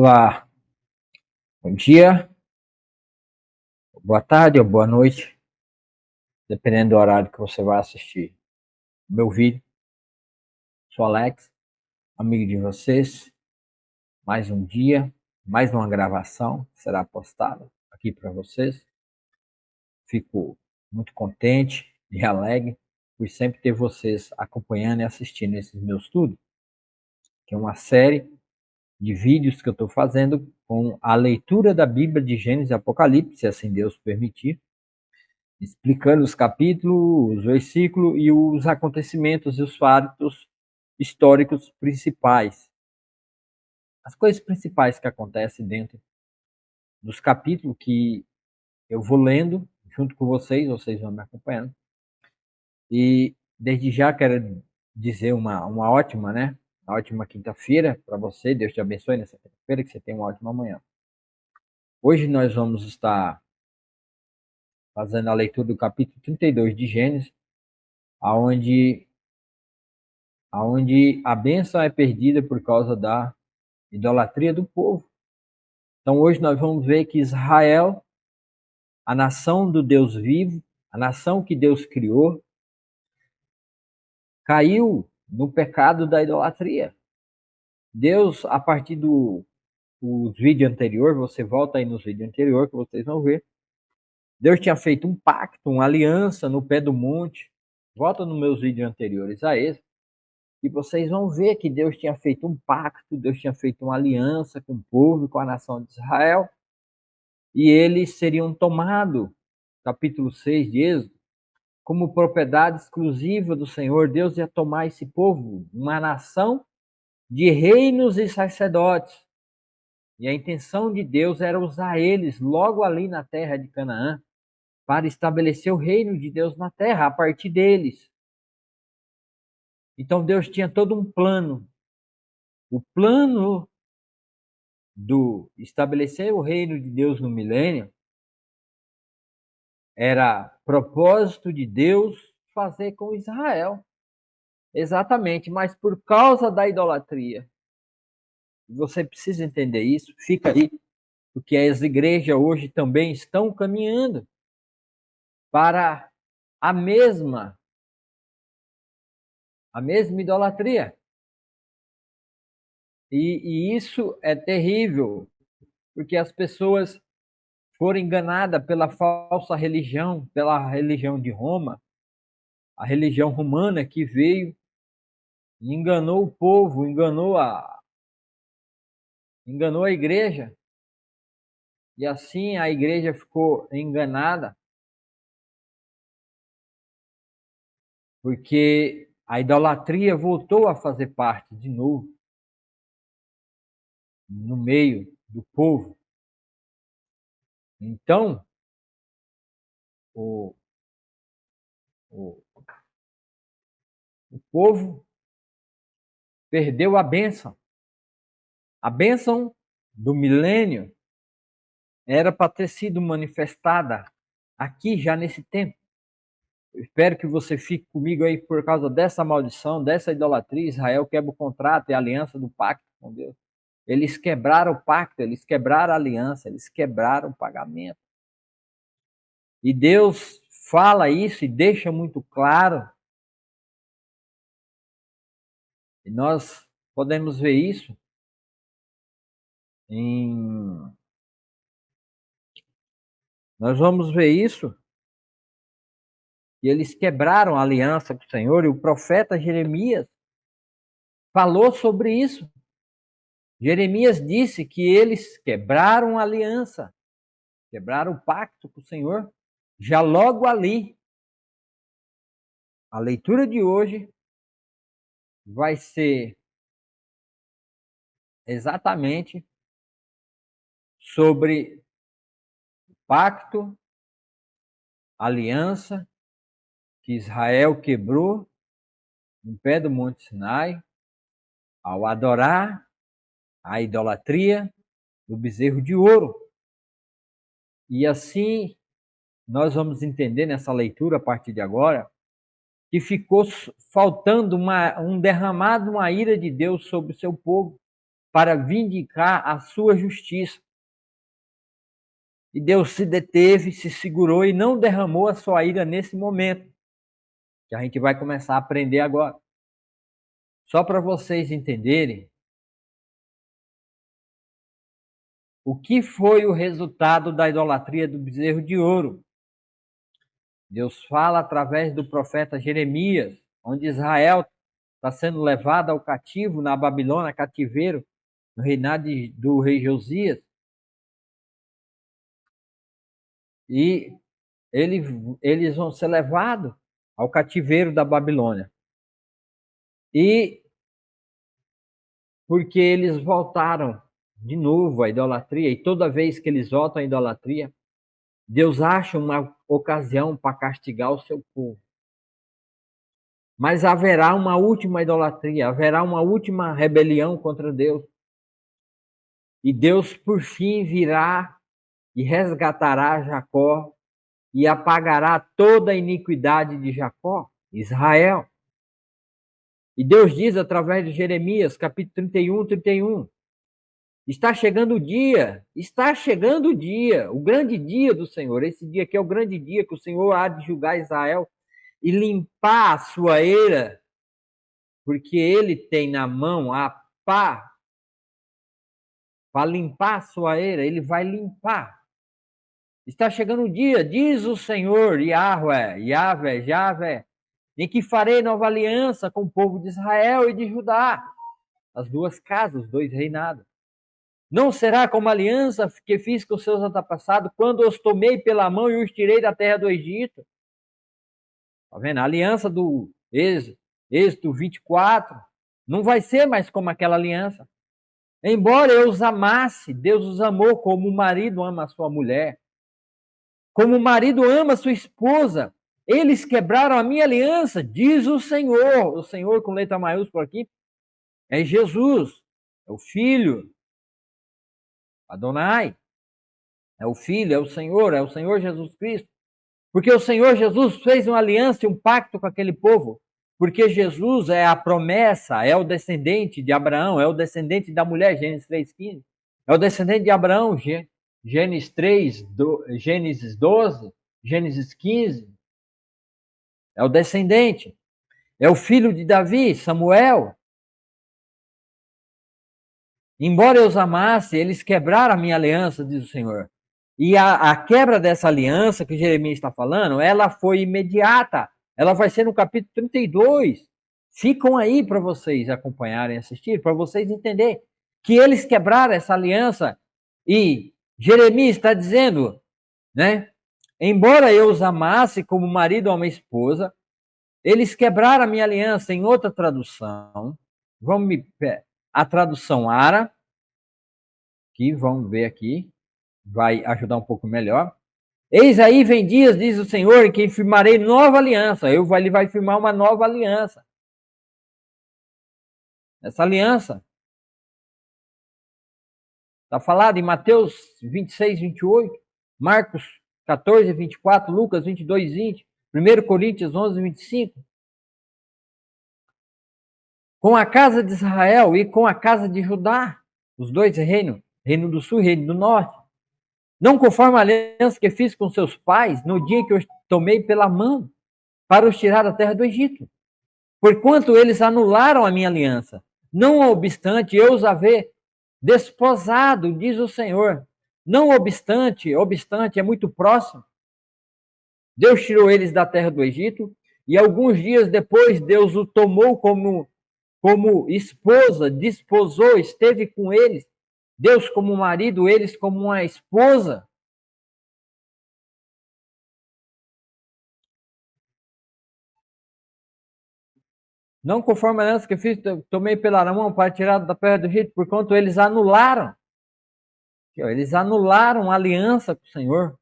Olá, bom dia, boa tarde ou boa noite, dependendo do horário que você vai assistir meu vídeo. Sou Alex, amigo de vocês. Mais um dia, mais uma gravação será postada aqui para vocês. Fico muito contente e alegre por sempre ter vocês acompanhando e assistindo esses meus estudos, que é uma série de vídeos que eu estou fazendo com a leitura da Bíblia de Gênesis e Apocalipse, se assim Deus permitir, explicando os capítulos, os versículos e os acontecimentos e os fatos históricos principais. As coisas principais que acontecem dentro dos capítulos que eu vou lendo junto com vocês vão me acompanhando. E desde já quero dizer uma ótima, uma ótima quinta-feira para você. Deus te abençoe nessa quinta-feira, que você tenha uma ótima manhã. Hoje nós vamos estar fazendo a leitura do capítulo 32 de Gênesis, aonde a bênção é perdida por causa da idolatria do povo. Então hoje nós vamos ver que Israel, a nação do Deus vivo, a nação que Deus criou, caiu no pecado da idolatria. Deus, a partir dos vídeos anteriores, você volta aí nos vídeos anteriores que vocês vão ver, Deus tinha feito um pacto, uma aliança no pé do monte. Volta nos meus vídeos anteriores a esse. E vocês vão ver que Deus tinha feito um pacto, Deus tinha feito uma aliança com o povo e com a nação de Israel, e eles seriam tomados, capítulo 6 de Êxodo, como propriedade exclusiva do Senhor. Deus ia tomar esse povo, uma nação de reinos e sacerdotes, e a intenção de Deus era usar eles logo ali na terra de Canaã, para estabelecer o reino de Deus na terra, a partir deles. Então Deus tinha todo um plano. O plano do estabelecer o reino de Deus no milênio era propósito de Deus fazer com Israel. Exatamente, mas por causa da idolatria. Você precisa entender isso, fica aí, porque as igrejas hoje também estão caminhando para a mesma idolatria. E isso é terrível, porque as pessoas foram enganadas pela falsa religião, pela religião de Roma, a religião romana que veio e enganou o povo, enganou a igreja. E assim a igreja ficou enganada, porque a idolatria voltou a fazer parte de novo no meio do povo. Então, o, o, o povo perdeu a bênção. A bênção do milênio era para ter sido manifestada aqui já nesse tempo. Eu espero que você fique comigo aí por causa dessa maldição, dessa idolatria. Israel quebra o contrato e a aliança do pacto com Deus. Eles quebraram o pacto, eles quebraram a aliança, eles quebraram o pagamento. E Deus fala isso e deixa muito claro. E nós podemos ver isso nós vamos ver isso, e eles quebraram a aliança com o Senhor, e o profeta Jeremias falou sobre isso. Jeremias disse que eles quebraram a aliança, quebraram o pacto com o Senhor. Já logo ali, a leitura de hoje vai ser exatamente sobre pacto, aliança que Israel quebrou no pé do Monte Sinai, ao adorar a idolatria do bezerro de ouro. E assim nós vamos entender nessa leitura a partir de agora que ficou faltando um derramado, uma ira de Deus sobre o seu povo. para vindicar a sua justiça. E Deus se deteve, se segurou e não derramou a sua ira nesse momento, que a gente vai começar a aprender agora. Só para vocês entenderem o que foi o resultado da idolatria do bezerro de ouro. Deus fala através do profeta Jeremias, onde Israel está sendo levado ao cativo na Babilônia, cativeiro, no reinado do rei Josias. E eles vão ser levados ao cativeiro da Babilônia. E porque eles voltaram de novo à idolatria, e toda vez que eles voltam à idolatria, Deus acha uma ocasião para castigar o seu povo. Mas haverá uma última idolatria, haverá uma última rebelião contra Deus. E Deus, por fim, virá e resgatará Jacó e apagará toda a iniquidade de Jacó, Israel. E Deus diz através de Jeremias, capítulo 31, está chegando o dia, o grande dia do Senhor. Esse dia que é o grande dia que o Senhor há de julgar Israel e limpar a sua ira, porque ele tem na mão a pá para limpar a sua ira, ele vai limpar. Está chegando o dia, diz o Senhor, Yahvé, em que farei nova aliança com o povo de Israel e de Judá, as duas casas, os dois reinados. Não será como a aliança que fiz com os seus antepassados, quando os tomei pela mão e os tirei da terra do Egito. Está vendo? A aliança do Êxodo 24 não vai ser mais como aquela aliança. Embora eu os amasse, Deus os amou como o marido ama a sua mulher. Como o marido ama a sua esposa. Eles quebraram a minha aliança, diz o Senhor com letra maiúscula aqui, é Jesus, é o Filho, Adonai, é o Filho, é o Senhor Jesus Cristo. Porque o Senhor Jesus fez uma aliança e um pacto com aquele povo, porque Jesus é a promessa, é o descendente de Abraão, é o descendente da mulher, Gênesis 3,15, é o descendente de Abraão, Gênesis 3, Gênesis 12, Gênesis 15, é o descendente, é o filho de Davi, Samuel. Embora eu os amasse, eles quebraram a minha aliança, diz o Senhor. E a quebra dessa aliança que Jeremias está falando, ela foi imediata. Ela vai ser no capítulo 32. Ficam aí para vocês acompanharem e assistir, para vocês entenderem que eles quebraram essa aliança. E Jeremias está dizendo, né? Embora eu os amasse como marido ou uma esposa, eles quebraram a minha aliança. Em outra tradução, a tradução Ara, que vamos ver aqui, vai ajudar um pouco melhor. Eis aí vem dias, diz o Senhor, em que firmarei nova aliança. Ele vai firmar uma nova aliança. Essa aliança está falado em Mateus 26, 28, Marcos 14, 24, Lucas 22, 20, 1 Coríntios 11, 25. Com a casa de Israel e com a casa de Judá, os dois reinos, reino do sul e reino do norte. Não conforme a aliança que fiz com seus pais no dia que eu tomei pela mão para os tirar da terra do Egito. Porquanto eles anularam a minha aliança. Não obstante eu os haver desposado, diz o Senhor. Não obstante é muito próximo. Deus tirou eles da terra do Egito e alguns dias depois Deus o tomou como esposa, desposou, esteve com eles. Deus como marido, eles como uma esposa. Não conforme a aliança que fiz, tomei pela mão para tirar da terra do Egito, porquanto eles anularam. Eles anularam a aliança com o Senhor.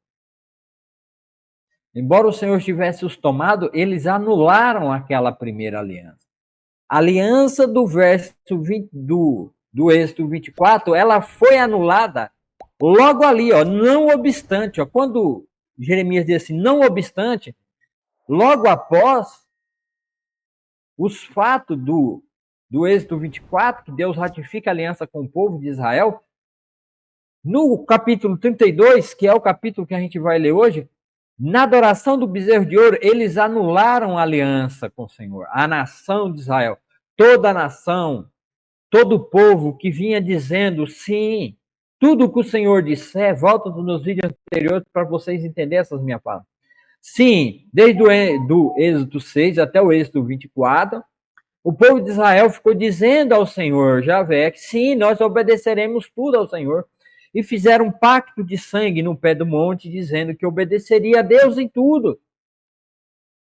Embora o Senhor tivesse os tomado, eles anularam aquela primeira aliança. A aliança do verso 20, do Êxodo 24, ela foi anulada logo ali, não obstante. Quando Jeremias diz assim, não obstante, logo após os fatos do Êxodo 24, que Deus ratifica a aliança com o povo de Israel, no capítulo 32, que é o capítulo que a gente vai ler hoje, na adoração do bezerro de ouro, eles anularam a aliança com o Senhor, a nação de Israel. Toda a nação, todo o povo que vinha dizendo sim, tudo que o Senhor disser, volta nos vídeos anteriores para vocês entenderem essas minhas palavras. Sim, desde do Êxodo 6 até o Êxodo 24, o povo de Israel ficou dizendo ao Senhor, Javé, que sim, nós obedeceremos tudo ao Senhor. E fizeram um pacto de sangue no pé do monte, dizendo que obedeceria a Deus em tudo.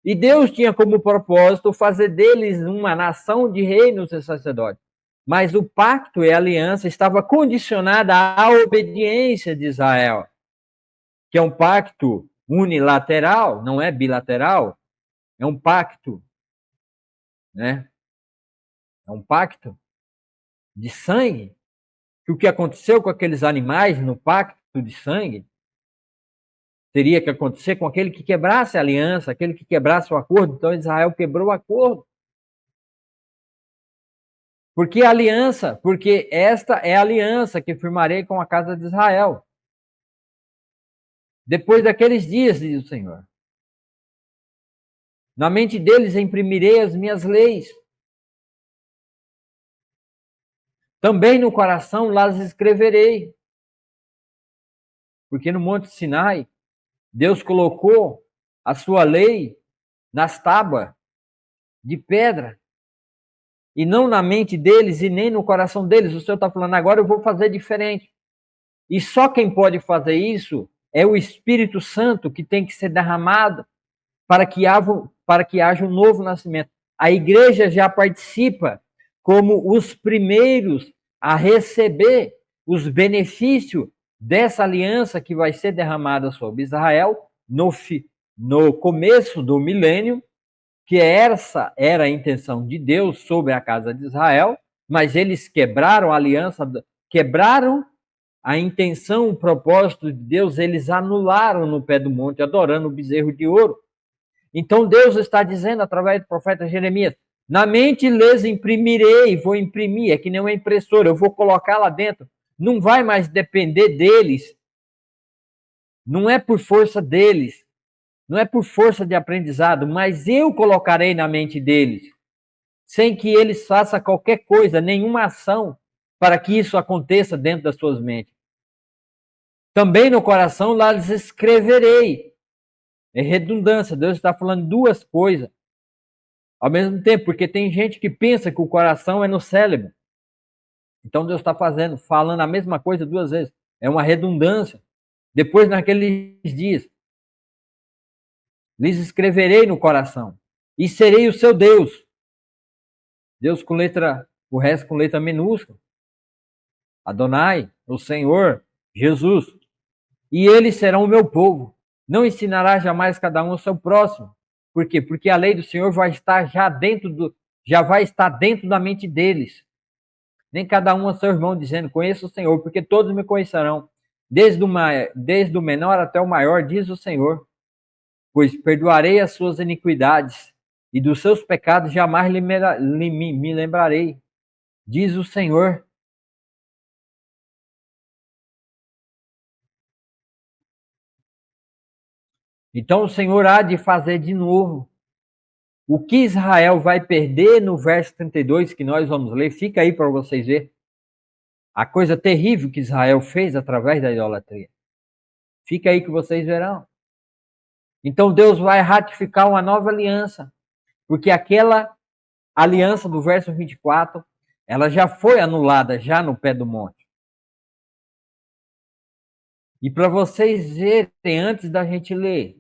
E Deus tinha como propósito fazer deles uma nação de reinos e sacerdotes. Mas o pacto e a aliança estava condicionada à obediência de Israel, que é um pacto unilateral, não é bilateral, é um pacto, né? É um pacto de sangue. Que o que aconteceu com aqueles animais no pacto de sangue teria que acontecer com aquele que quebrasse a aliança, aquele que quebrasse o acordo. Então Israel quebrou o acordo. Porque a aliança, porque esta é a aliança que firmarei com a casa de Israel. Depois daqueles dias, diz o Senhor. Na mente deles imprimirei as minhas leis. Também no coração las escreverei. Porque no Monte Sinai, Deus colocou a sua lei nas tábuas de pedra. E não na mente deles e nem no coração deles. O Senhor está falando, agora eu vou fazer diferente. E só quem pode fazer isso é o Espírito Santo, que tem que ser derramado para que haja um novo nascimento. A igreja já participa como os primeiros a receber os benefícios dessa aliança que vai ser derramada sobre Israel no começo do milênio, que essa era a intenção de Deus sobre a casa de Israel, mas eles quebraram a aliança, quebraram a intenção, o propósito de Deus, eles anularam no pé do monte, adorando o bezerro de ouro. Então Deus está dizendo através do profeta Jeremias, na mente lhes imprimirei, vou imprimir, é que nem uma impressora, eu vou colocar lá dentro, não vai mais depender deles, não é por força deles, não é por força de aprendizado, mas eu colocarei na mente deles, sem que eles façam qualquer coisa, nenhuma ação, para que isso aconteça dentro das suas mentes. Também no coração lá lhes escreverei. É redundância, Deus está falando duas coisas ao mesmo tempo, porque tem gente que pensa que o coração é no cérebro. Então Deus está falando a mesma coisa duas vezes. É uma redundância. Depois, naqueles dias, lhes escreverei no coração e serei o seu Deus. Deus com letra, o resto com letra minúscula. Adonai, o Senhor, Jesus. E eles serão o meu povo. Não ensinará jamais cada um ao seu próximo. Por quê? Porque a lei do Senhor vai estar já vai estar dentro da mente deles. Nem cada um a seu irmão, dizendo, conheço o Senhor, porque todos me conhecerão, desde o menor até o maior, diz o Senhor, pois perdoarei as suas iniquidades, e dos seus pecados jamais me lembrarei, diz o Senhor. Então o Senhor há de fazer de novo. O que Israel vai perder no verso 32, que nós vamos ler, fica aí para vocês verem. A coisa terrível que Israel fez através da idolatria. Fica aí que vocês verão. Então Deus vai ratificar uma nova aliança, porque aquela aliança do verso 24, ela já foi anulada já no pé do monte. E para vocês verem, antes da gente ler,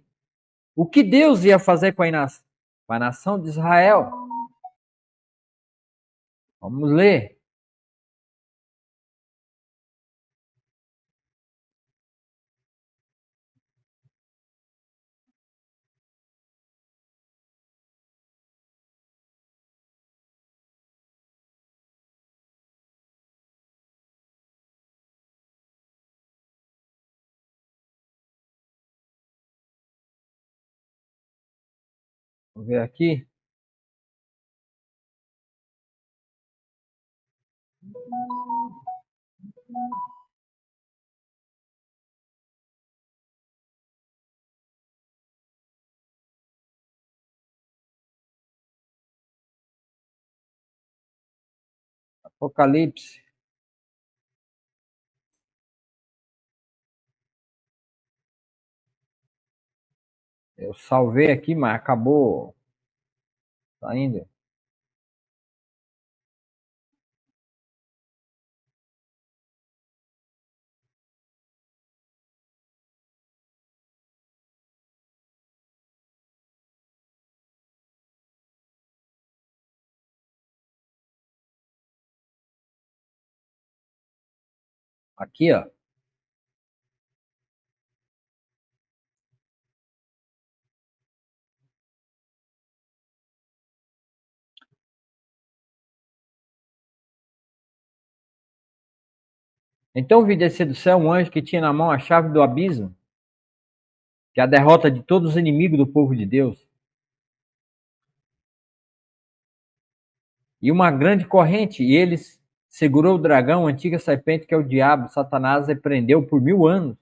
o que Deus ia fazer com a nação de Israel. Vamos ler. Vamos ver aqui. Apocalipse. Eu salvei aqui, mas acabou saindo. Aqui, ó. Então vi descer do céu um anjo que tinha na mão a chave do abismo, que é a derrota de todos os inimigos do povo de Deus. E uma grande corrente, e eles segurou o dragão, a antiga serpente, que é o diabo, Satanás, e prendeu por 1000 anos.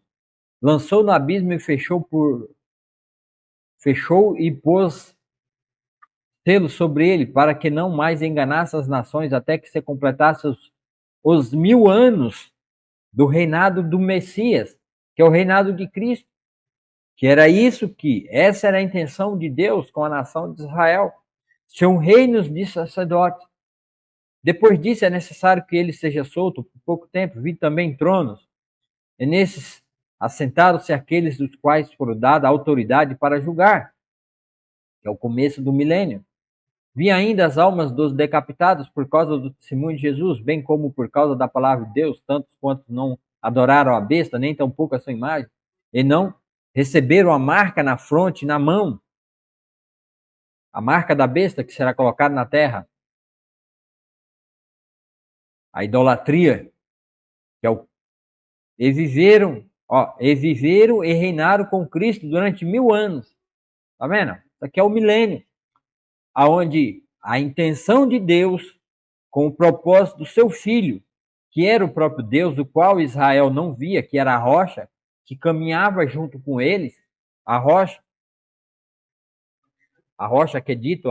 Lançou no abismo e fechou e pôs selo sobre ele, para que não mais enganasse as nações, até que se completasse os 1000 anos do reinado do Messias, que é o reinado de Cristo. Que era isso essa era a intenção de Deus com a nação de Israel. São reinos de sacerdotes. Depois disso é necessário que ele seja solto por pouco tempo. Vi também tronos, e nesses assentaram-se aqueles dos quais foram dada a autoridade para julgar, que é o começo do milênio. Vi ainda as almas dos decapitados por causa do testemunho de Jesus, bem como por causa da palavra de Deus, tantos quantos não adoraram a besta, nem tampouco a sua imagem, e não receberam a marca na fronte e na mão, a marca da besta que será colocada na terra. A idolatria, que é o... E viveram e reinaram com Cristo durante 1000 anos. Tá vendo? Isso aqui é o milênio, aonde a intenção de Deus com o propósito do seu filho, que era o próprio Deus, o qual Israel não via, que era a rocha, que caminhava junto com eles, a rocha que é dito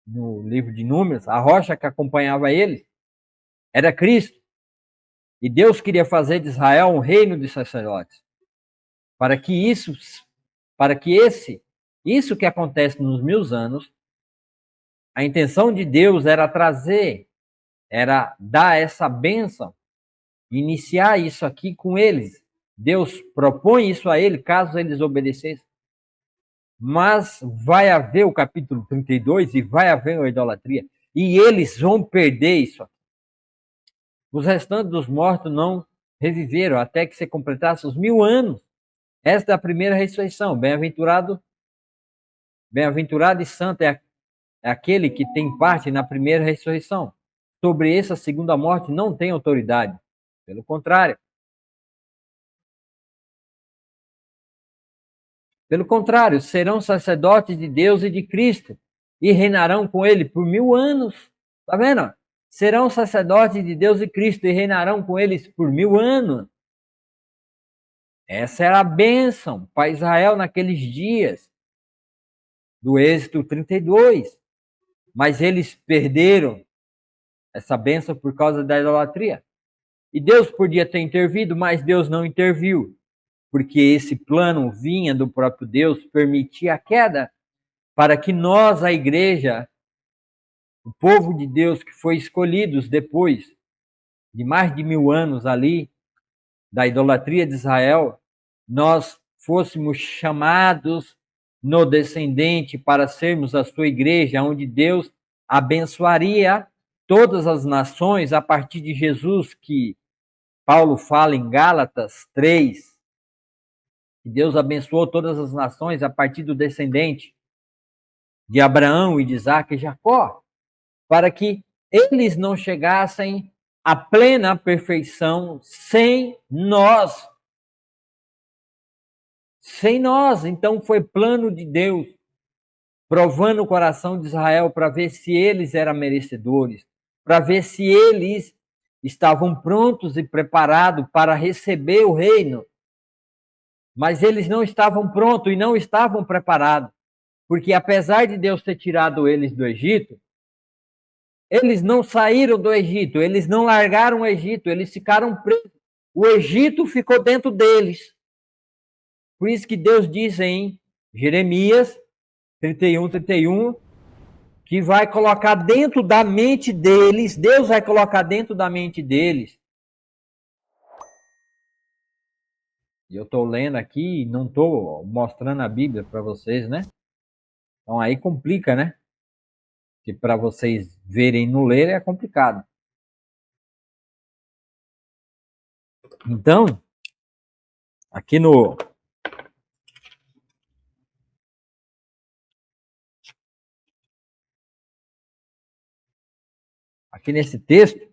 no livro de Números, a rocha que acompanhava eles, era Cristo. E Deus queria fazer de Israel um reino de sacerdotes. Para que isso que acontece nos 1000 anos, a intenção de Deus era dar essa bênção, iniciar isso aqui com eles. Deus propõe isso a ele, caso eles obedecessem. Mas vai haver o capítulo 32 e vai haver a idolatria. E eles vão perder isso aqui. Os restantes dos mortos não reviveram até que se completasse os 1000 anos. Esta é a primeira ressurreição. Bem-aventurado e santo é aquele que tem parte na primeira ressurreição. Sobre essa segunda morte não tem autoridade. Pelo contrário. Serão sacerdotes de Deus e de Cristo e reinarão com ele por 1000 anos. Tá vendo? Serão sacerdotes de Deus e Cristo e reinarão com eles por 1000 anos. Essa era a bênção para Israel naqueles dias do Êxodo 32. Mas eles perderam essa bênção por causa da idolatria. E Deus podia ter intervido, mas Deus não interviu, porque esse plano vinha do próprio Deus, permitia a queda, para que nós, a igreja, o povo de Deus que foi escolhidos depois de mais de 1000 anos ali, da idolatria de Israel, nós fôssemos chamados no descendente para sermos a sua igreja, onde Deus abençoaria todas as nações a partir de Jesus, que Paulo fala em Gálatas 3, que Deus abençoou todas as nações a partir do descendente de Abraão e de Isaac e Jacó, para que eles não chegassem à plena perfeição sem nós. Sem nós. Então foi plano de Deus, provando o coração de Israel para ver se eles eram merecedores, para ver se eles estavam prontos e preparados para receber o reino, mas eles não estavam prontos e não estavam preparados, porque apesar de Deus ter tirado eles do Egito, eles não saíram do Egito, eles não largaram o Egito, eles ficaram presos. O Egito ficou dentro deles. Por isso que Deus diz em Jeremias 31, que vai colocar dentro da mente deles, Deus vai colocar dentro da mente deles. E eu estou lendo aqui e não estou mostrando a Bíblia para vocês, né? Então aí complica, né? Que para vocês verem no ler é complicado. Então, aqui nesse texto,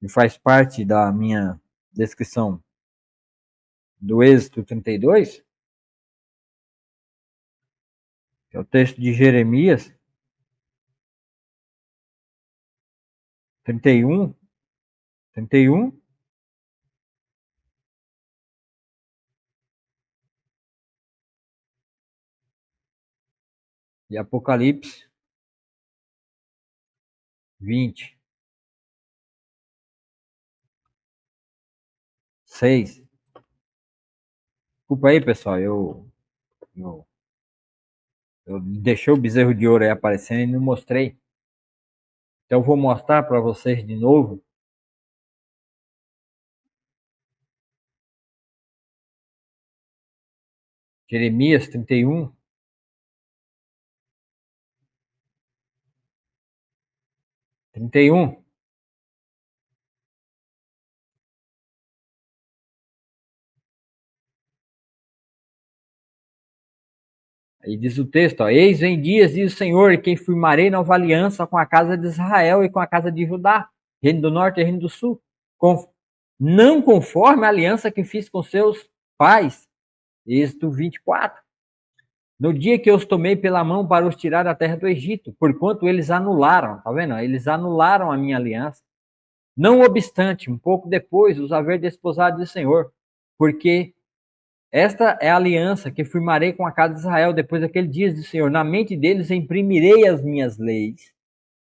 que faz parte da minha descrição do Êxodo 32, que é o texto de Jeremias 31, e Apocalipse 26. Desculpa aí, pessoal, eu deixei o bezerro de ouro aí aparecendo e não mostrei. Então eu vou mostrar para vocês de novo. Jeremias 31. Aí diz o texto, ó, eis vem dias, diz o Senhor, que firmarei nova aliança com a casa de Israel e com a casa de Judá, reino do norte e reino do sul, não conforme a aliança que fiz com seus pais. Êxodo 24. No dia que eu os tomei pela mão para os tirar da terra do Egito, porquanto eles anularam, tá vendo? Eles anularam a minha aliança. Não obstante, um pouco depois, os haver desposado do Senhor, porque esta é a aliança que firmarei com a casa de Israel depois daquele dia do Senhor. Na mente deles imprimirei as minhas leis,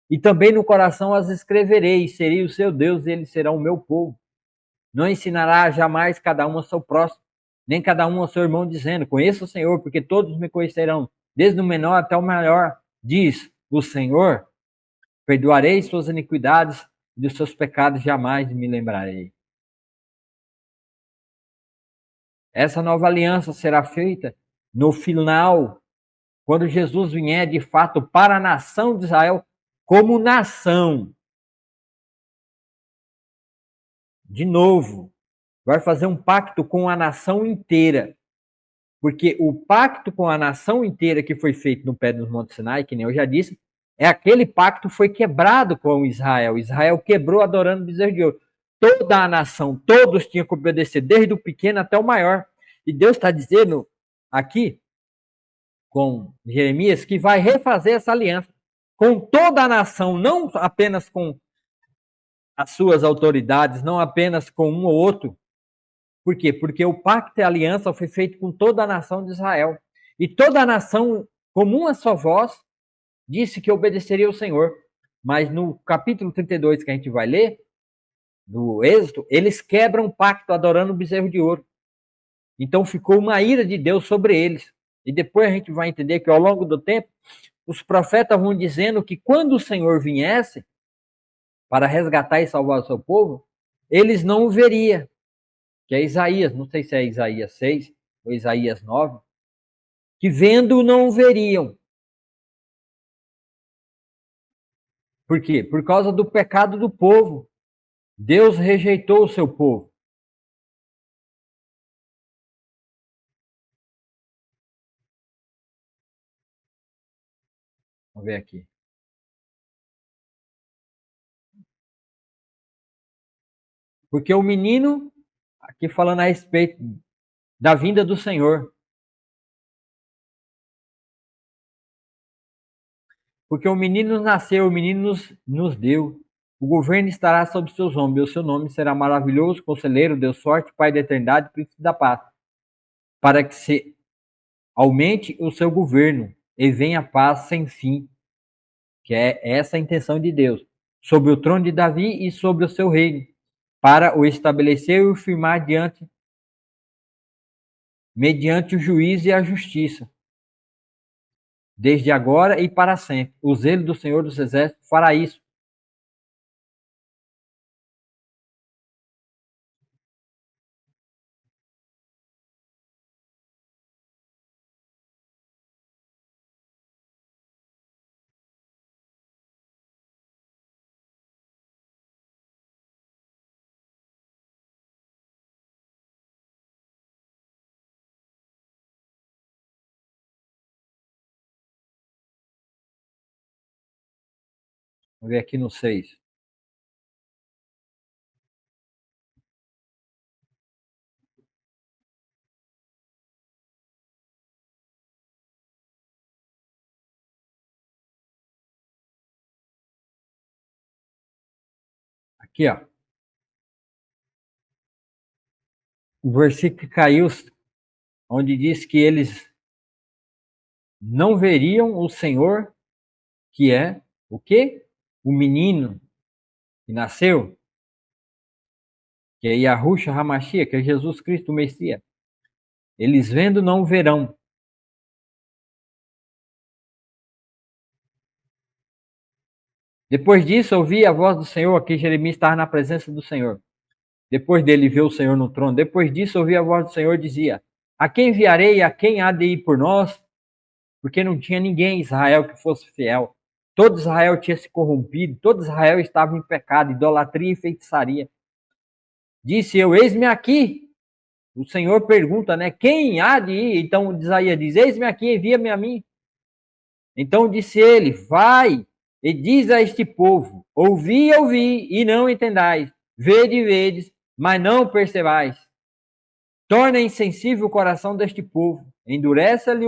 e também no coração as escreverei, e serei o seu Deus, e eles serão o meu povo. Não ensinará jamais cada um ao seu próximo, nem cada um ao seu irmão, dizendo, conheço o Senhor, porque todos me conhecerão, desde o menor até o maior, diz o Senhor. Perdoarei suas iniquidades, e dos seus pecados jamais me lembrarei. Essa nova aliança será feita no final, quando Jesus vier de fato para a nação de Israel como nação. De novo, vai fazer um pacto com a nação inteira. Porque o pacto com a nação inteira que foi feito no pé dos Montes Sinai, que nem eu já disse, é aquele pacto que foi quebrado com Israel. Israel quebrou adorando o bezerro de ouro. Toda a nação, todos tinham que obedecer, desde o pequeno até o maior. E Deus está dizendo aqui, com Jeremias, que vai refazer essa aliança com toda a nação, não apenas com as suas autoridades, não apenas com um ou outro. Por quê? Porque o pacto e a aliança foi feito com toda a nação de Israel. E toda a nação, como uma só voz, disse que obedeceria ao Senhor. Mas no capítulo 32 que a gente vai ler, do Êxodo, eles quebram o pacto adorando o bezerro de ouro. Então ficou uma ira de Deus sobre eles. E depois a gente vai entender que ao longo do tempo, os profetas vão dizendo que quando o Senhor viesse para resgatar e salvar o seu povo, eles não o veriam. Que é Isaías, não sei se é Isaías 6 ou Isaías 9, que vendo não o veriam. Por quê? Por causa do pecado do povo. Deus rejeitou o seu povo. Vamos ver aqui. Porque o menino, aqui falando a respeito da vinda do Senhor, Porque o menino nasceu, o menino nos deu. O governo estará sob seus ombros, e o seu nome será maravilhoso, conselheiro, Deus forte, Pai da eternidade, príncipe da paz. Para que se aumente o seu governo e venha a paz sem fim, que é essa a intenção de Deus, sobre o trono de Davi e sobre o seu reino, para o estabelecer e o firmar mediante o juízo e a justiça, desde agora e para sempre. O zelo do Senhor dos Exércitos fará isso. Vamos ver aqui no 6. Aqui, ó. O versículo que caiu, onde diz que eles não veriam o Senhor, que é o quê? O menino que nasceu, que é Yahushua HaMashiach, que é Jesus Cristo, o Messias. Eles vendo não verão. Depois disso, ouvi a voz do Senhor, aqui Jeremias estava na presença do Senhor. Depois dele ver o Senhor no trono. Depois disso, ouvi a voz do Senhor, dizia: a quem enviarei, a quem há de ir por nós? Porque não tinha ninguém em Israel que fosse fiel. Todo Israel tinha se corrompido, todo Israel estava em pecado, idolatria e feitiçaria. Disse eu: eis-me aqui. O Senhor pergunta, né? Quem há de ir? Então Isaías diz: eis-me aqui, envia-me a mim. Então disse ele: vai e diz a este povo: ouvi, ouvi, e não entendais. Vede, vedes, mas não percebais. Torna insensível o coração deste povo. Endureça-lhe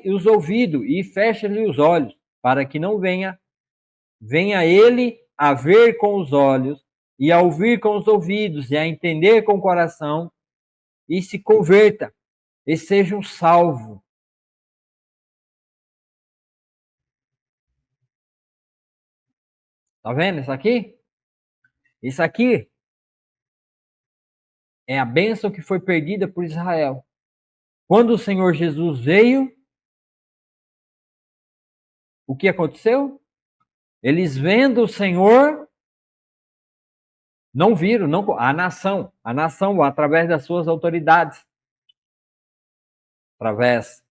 os ouvidos e fecha-lhe os olhos, para que não venha ele a ver com os olhos, e a ouvir com os ouvidos, e a entender com o coração, e se converta, e seja um salvo. Tá vendo isso aqui? Isso aqui é a bênção que foi perdida por Israel. Quando o Senhor Jesus veio, o que aconteceu? Eles vendo o Senhor, não viram, não, a nação, através das suas autoridades, através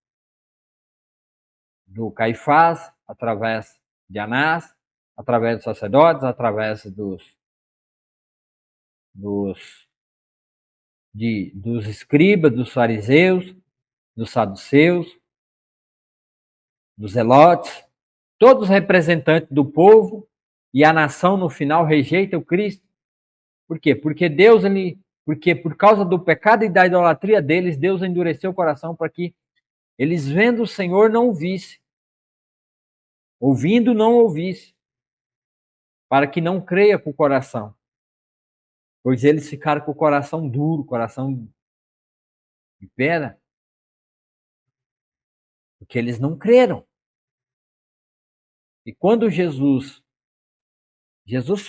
do Caifás, através de Anás, através dos sacerdotes, através dos escribas, dos fariseus, dos saduceus, dos zelotes, todos os representantes do povo, e a nação no final rejeita o Cristo. Por quê? Porque por causa do pecado e da idolatria deles, Deus endureceu o coração para que eles vendo o Senhor não ouvissem, ouvindo não ouvisse, para que não creia com o coração. Pois eles ficaram com o coração duro, coração de pedra, porque eles não creram. E quando Jesus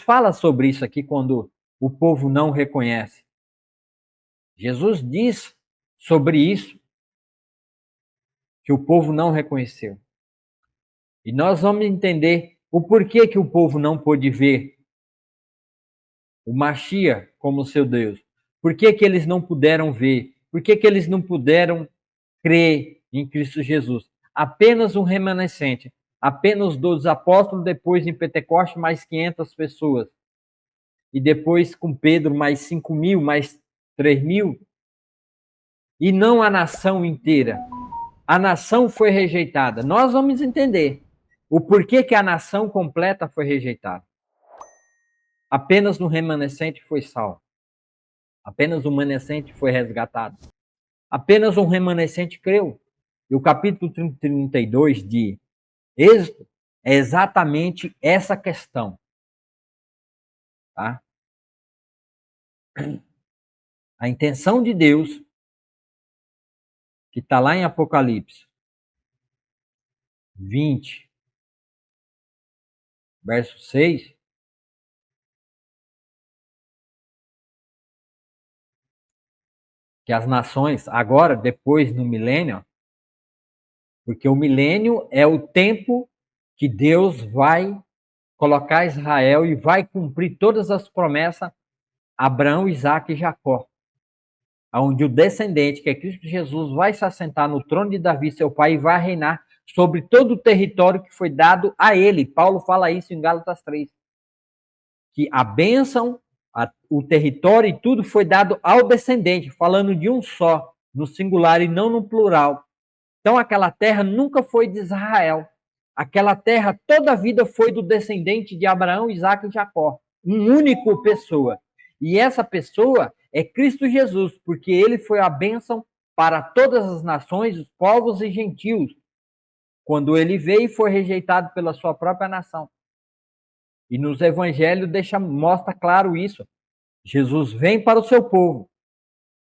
fala sobre isso aqui, quando o povo não reconhece. Jesus diz sobre isso, que o povo não reconheceu. E nós vamos entender o porquê que o povo não pôde ver o Mashiach como seu Deus. Por que que eles não puderam ver? Por que que eles não puderam crer em Cristo Jesus? Apenas um remanescente. Apenas 12 apóstolos, depois em Pentecoste mais 500 pessoas. E depois com Pedro mais 5.000, mais 3.000. E não a nação inteira. A nação foi rejeitada. Nós vamos entender o porquê que a nação completa foi rejeitada. Apenas um remanescente foi salvo. Apenas um remanescente foi resgatado. Apenas um remanescente creu. E o capítulo 32 de Êxodo é exatamente essa questão. Tá? A intenção de Deus, que está lá em Apocalipse 20, verso 6, que as nações, agora, depois no milênio, porque o milênio é o tempo que Deus vai colocar Israel e vai cumprir todas as promessas a Abraão, Isaac e Jacó, onde o descendente, que é Cristo Jesus, vai se assentar no trono de Davi, seu pai, e vai reinar sobre todo o território que foi dado a ele. Paulo fala isso em Gálatas 3, que a bênção, o território e tudo foi dado ao descendente, falando de um só, no singular e não no plural. Então aquela terra nunca foi de Israel. Aquela terra toda a vida foi do descendente de Abraão, Isaac e Jacó. Um único pessoa. E essa pessoa é Cristo Jesus, porque ele foi a bênção para todas as nações, os povos e gentios. Quando ele veio e foi rejeitado pela sua própria nação. E nos evangelhos mostra claro isso. Jesus vem para o seu povo.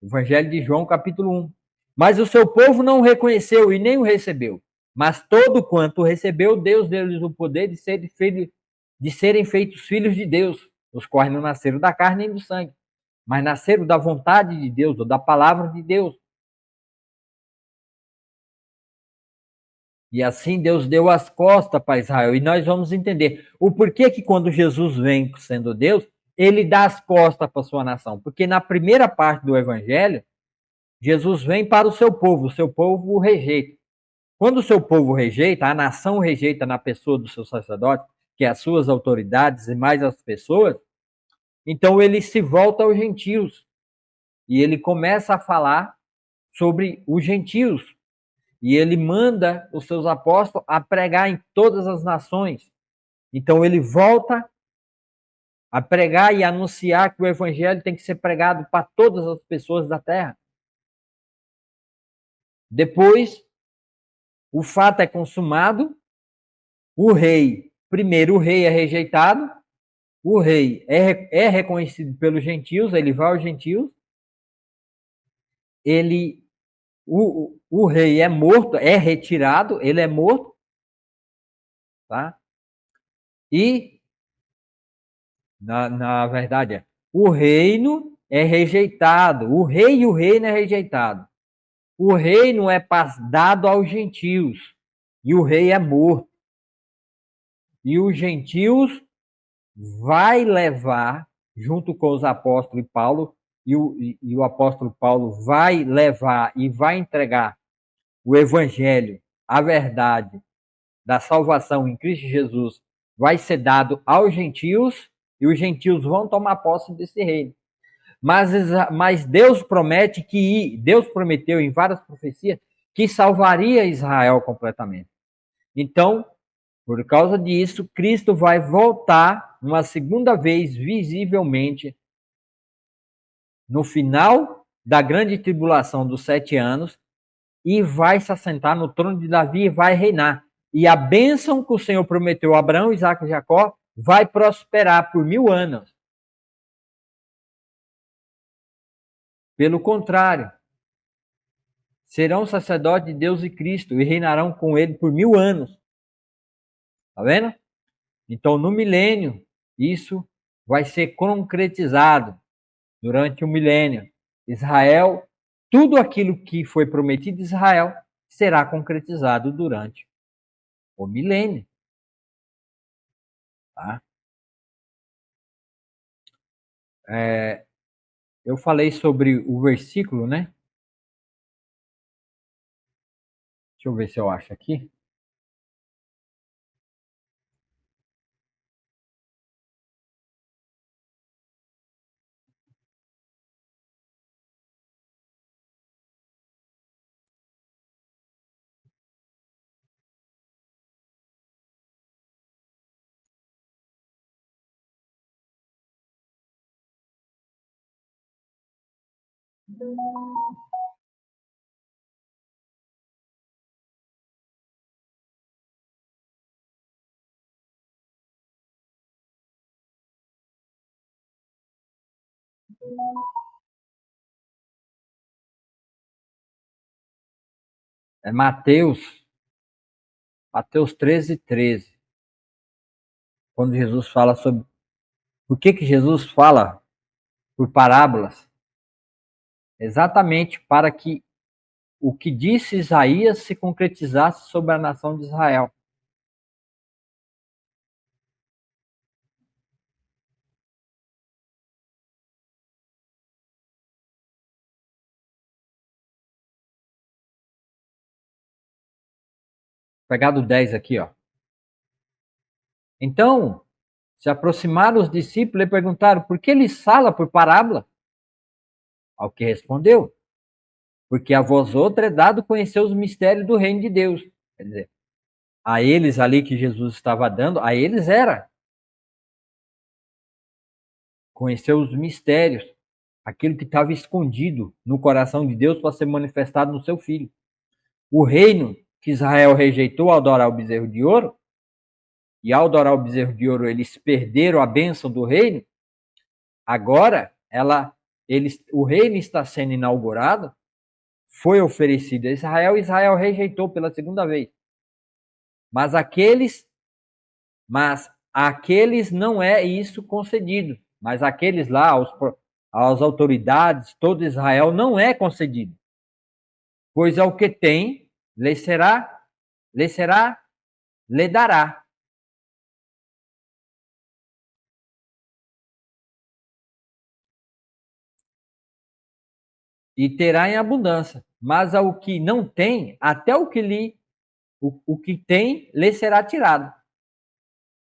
Evangelho de João, capítulo 1. Mas o seu povo não o reconheceu e nem o recebeu. Mas todo quanto o recebeu, Deus deu-lhes o poder de serem feitos filhos de Deus, os quais não nasceram da carne nem do sangue, mas nasceram da vontade de Deus, ou da palavra de Deus. E assim Deus deu as costas para Israel. E nós vamos entender o porquê que quando Jesus vem sendo Deus, ele dá as costas para a sua nação. Porque na primeira parte do evangelho, Jesus vem para o seu povo o rejeita. Quando o seu povo rejeita, a nação rejeita na pessoa do seu sacerdote, que é as suas autoridades e mais as pessoas, então ele se volta aos gentios. E ele começa a falar sobre os gentios. E ele manda os seus apóstolos a pregar em todas as nações. Então ele volta a pregar e anunciar que o evangelho tem que ser pregado para todas as pessoas da terra. Depois, o fato é consumado, primeiro o rei é rejeitado, o rei é reconhecido pelos gentios, ele vai aos gentios, o rei é morto, é retirado, ele é morto, tá? E, na verdade, o reino é rejeitado, o rei e o reino é rejeitado. O reino é dado aos gentios, e o rei é morto. E os gentios vai levar, junto com os apóstolos e Paulo, e o apóstolo Paulo vai levar e vai entregar o evangelho, a verdade da salvação em Cristo Jesus, vai ser dado aos gentios, e os gentios vão tomar posse desse reino. Mas Deus promete Deus prometeu em várias profecias que salvaria Israel completamente. Então, por causa disso, Cristo vai voltar uma segunda vez, visivelmente, no final da grande tribulação dos 7 anos, e vai se assentar no trono de Davi e vai reinar. E a bênção que o Senhor prometeu a Abraão, Isaac e Jacó vai prosperar por 1000 anos. Pelo contrário, serão sacerdotes de Deus e Cristo e reinarão com ele por 1000 anos. Tá vendo? Então, no milênio, isso vai ser concretizado durante o milênio. Israel, tudo aquilo que foi prometido a Israel será concretizado durante o milênio. Tá? Eu falei sobre o versículo, né? Deixa eu ver se eu acho aqui. É Mateus 13:13. Quando Jesus fala sobre... Por que Jesus fala por parábolas? Exatamente para que o que disse Isaías se concretizasse sobre a nação de Israel. Vou pegar do 10 aqui, ó. Então, se aproximaram os discípulos e perguntaram: por que ele fala por parábola? Ao que respondeu: porque a vós outra é dado conhecer os mistérios do reino de Deus. Quer dizer, a eles ali que Jesus estava dando, a eles era conhecer os mistérios, aquilo que estava escondido no coração de Deus para ser manifestado no seu filho. O reino que Israel rejeitou ao adorar o bezerro de ouro, e ao adorar o bezerro de ouro eles perderam a bênção do reino, agora o reino está sendo inaugurado, foi oferecido a Israel, Israel rejeitou pela segunda vez. Mas aqueles não é isso concedido. Mas aqueles lá, às autoridades, todo Israel, não é concedido. Pois ao que tem, lhe dará. E terá em abundância. Mas ao que não tem, até o que tem, lhe será tirado.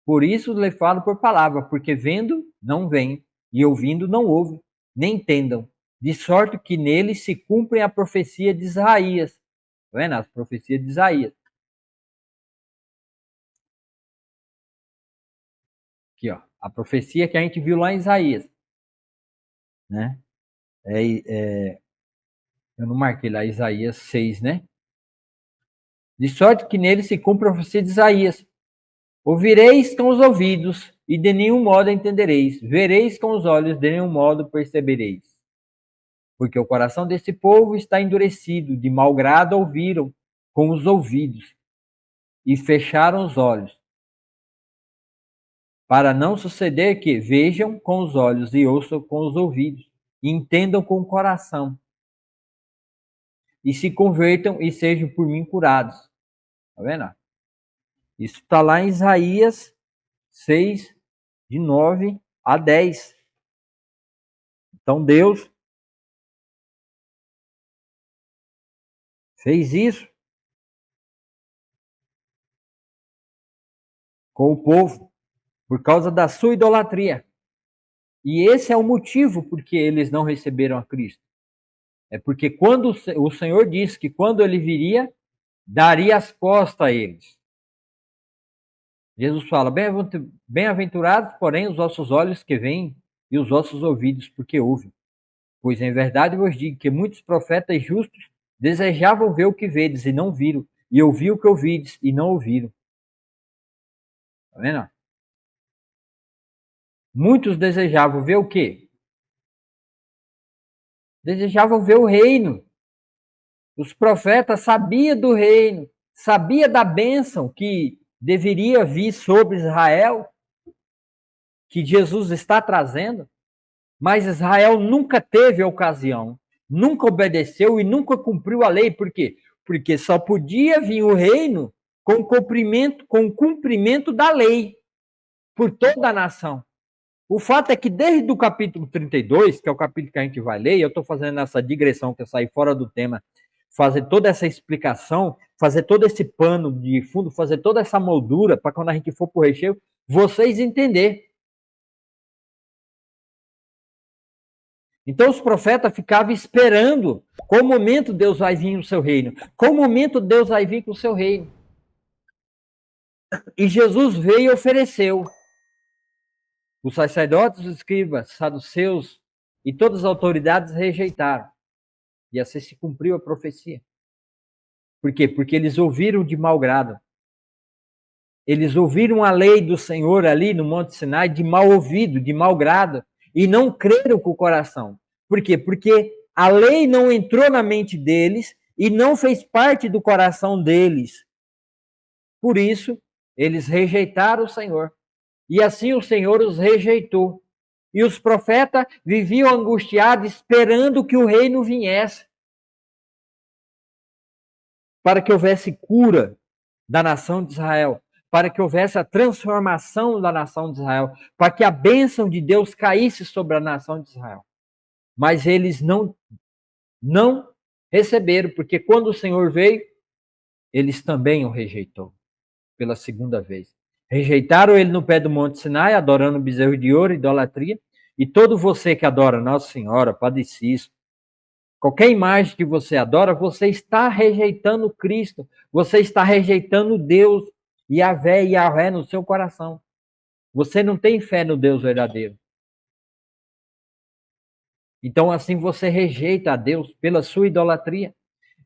Por isso lhe falo por palavra, porque vendo, não veem, e ouvindo, não ouvem, nem entendam. De sorte que nele se cumprem a profecia de Isaías. Tá vendo? As profecias de Isaías. Aqui, ó. A profecia que a gente viu lá em Isaías. Né? Eu não marquei lá, Isaías 6, né? De sorte que nele se cumpre a profecia de Isaías. Ouvireis com os ouvidos, e de nenhum modo entendereis. Vereis com os olhos, de nenhum modo percebereis. Porque o coração desse povo está endurecido, de mau grado ouviram com os ouvidos, e fecharam os olhos, para não suceder que vejam com os olhos, e ouçam com os ouvidos, e entendam com o coração, e se convertam e sejam por mim curados. Tá vendo? Isso está lá em Isaías 6, de 9 a 10. Então Deus fez isso com o povo por causa da sua idolatria. E esse é o motivo porque eles não receberam a Cristo. É porque quando o Senhor disse que quando ele viria, daria as costas a eles. Jesus fala: bem-aventurados, porém, os vossos olhos que veem e os vossos ouvidos porque ouvem. Pois em verdade vos digo que muitos profetas justos desejavam ver o que vedes e não viram, e ouvir o que ouvides e não ouviram. Tá vendo? Muitos desejavam ver o quê? Desejavam ver o reino. Os profetas sabiam do reino, sabiam da bênção que deveria vir sobre Israel, que Jesus está trazendo, mas Israel nunca teve a ocasião, nunca obedeceu e nunca cumpriu a lei. Por quê? Porque só podia vir o reino com o cumprimento da lei por toda a nação. O fato é que desde o capítulo 32, que é o capítulo que a gente vai ler, eu estou fazendo essa digressão que eu saí fora do tema, fazer toda essa explicação, fazer todo esse pano de fundo, fazer toda essa moldura para quando a gente for para o recheio, vocês entenderem. Então os profetas ficavam esperando qual momento Deus vai vir no seu reino, qual momento Deus vai vir com o seu reino. E Jesus veio e ofereceu. Os sacerdotes, os escribas, saduceus e todas as autoridades rejeitaram. E assim se cumpriu a profecia. Por quê? Porque eles ouviram de mau grado. Eles ouviram a lei do Senhor ali no Monte Sinai de mau ouvido, de mau grado. e não creram com o coração. Por quê? Porque a lei não entrou na mente deles e não fez parte do coração deles. Por isso, eles rejeitaram o Senhor. E assim o Senhor os rejeitou. E os profetas viviam angustiados, esperando que o reino viesse, para que houvesse cura da nação de Israel, para que houvesse a transformação da nação de Israel, para que a bênção de Deus caísse sobre a nação de Israel. Mas eles não receberam, porque quando o Senhor veio, eles também o rejeitou pela segunda vez. Rejeitaram ele no pé do Monte Sinai, adorando o bezerro de ouro, idolatria. E todo você que adora Nossa Senhora, Padre Cícero, qualquer imagem que você adora, você está rejeitando Cristo. Você está rejeitando Deus, Yahvé e Yahvé no seu coração. Você não tem fé no Deus verdadeiro. Então, assim, você rejeita a Deus pela sua idolatria.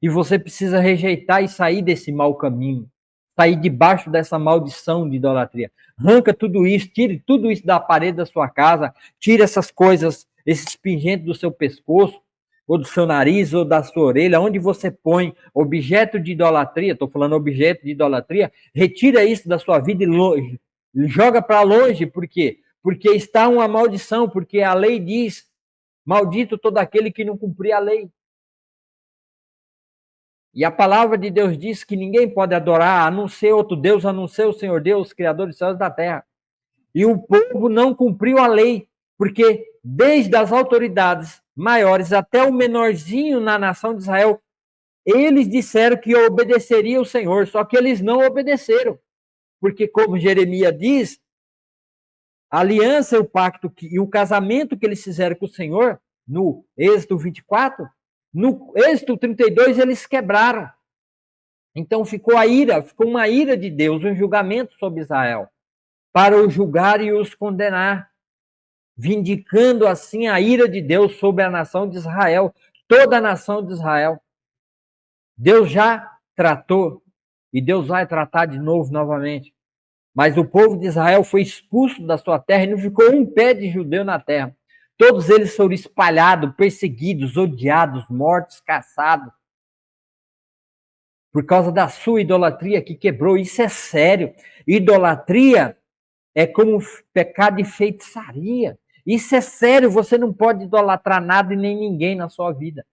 E você precisa rejeitar e sair desse mau caminho. Sair debaixo dessa maldição de idolatria. Arranca tudo isso, tire tudo isso da parede da sua casa, tire essas coisas, esses pingentes do seu pescoço, ou do seu nariz, ou da sua orelha, onde você põe objeto de idolatria, estou falando objeto de idolatria, retira isso da sua vida e joga para longe, por quê? Porque está uma maldição, porque a lei diz, maldito todo aquele que não cumprir a lei. E a palavra de Deus diz que ninguém pode adorar a não ser outro Deus, a não ser o Senhor Deus, Criador dos céus e da terra. E o povo não cumpriu a lei, porque desde as autoridades maiores até o menorzinho na nação de Israel, eles disseram que obedeceriam o Senhor, só que eles não obedeceram. Porque, como Jeremias diz, a aliança, o pacto e o casamento que eles fizeram com o Senhor, no Êxodo 24, no Êxodo 32, eles quebraram. Então ficou uma ira de Deus, um julgamento sobre Israel, para o julgar e os condenar, vindicando assim a ira de Deus sobre a nação de Israel, toda a nação de Israel. Deus já tratou e Deus vai tratar de novo, novamente. Mas o povo de Israel foi expulso da sua terra e não ficou um pé de judeu na terra. Todos eles foram espalhados, perseguidos, odiados, mortos, caçados, por causa da sua idolatria que quebrou. Isso é sério. Idolatria é como pecado de feitiçaria. Isso é sério, você não pode idolatrar nada e nem ninguém na sua vida.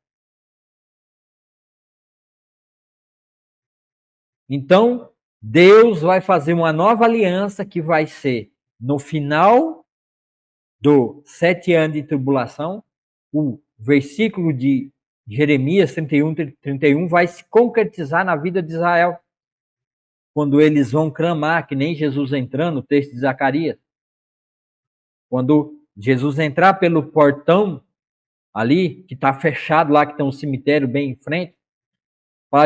Então, Deus vai fazer uma nova aliança que vai ser no final do 7 anos de tribulação. O versículo de Jeremias 31 vai se concretizar na vida de Israel. Quando eles vão clamar, que nem Jesus entrando, no texto de Zacarias. Quando Jesus entrar pelo portão ali, que está fechado lá, que tem um cemitério bem em frente,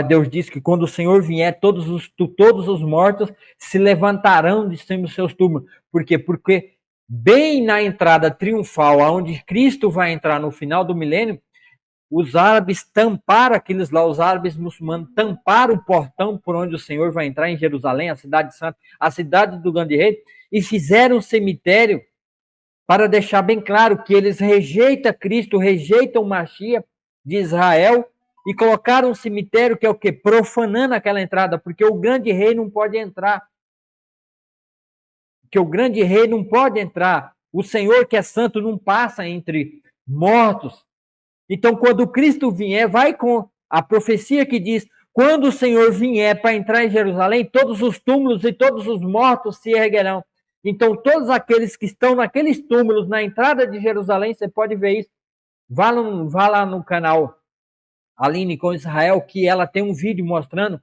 Deus diz que quando o Senhor vier, todos os mortos se levantarão de cima dos seus túmulos. Por quê? Porque bem na entrada triunfal, onde Cristo vai entrar no final do milênio, os árabes tamparam aqueles lá, os árabes muçulmanos tamparam o portão por onde o Senhor vai entrar em Jerusalém, a cidade santa, a cidade do grande rei, e fizeram um cemitério para deixar bem claro que eles rejeitam Cristo, rejeitam o Mashiach de Israel, e colocaram um cemitério que é o quê? Profanando aquela entrada, porque o grande rei não pode entrar. Porque o grande rei não pode entrar. O Senhor que é santo não passa entre mortos. Então, quando Cristo vier, vai com a profecia que diz, quando o Senhor vier para entrar em Jerusalém, todos os túmulos e todos os mortos se erguerão. Então, todos aqueles que estão naqueles túmulos, na entrada de Jerusalém, você pode ver isso. Vá lá no canal Aline com Israel, que ela tem um vídeo mostrando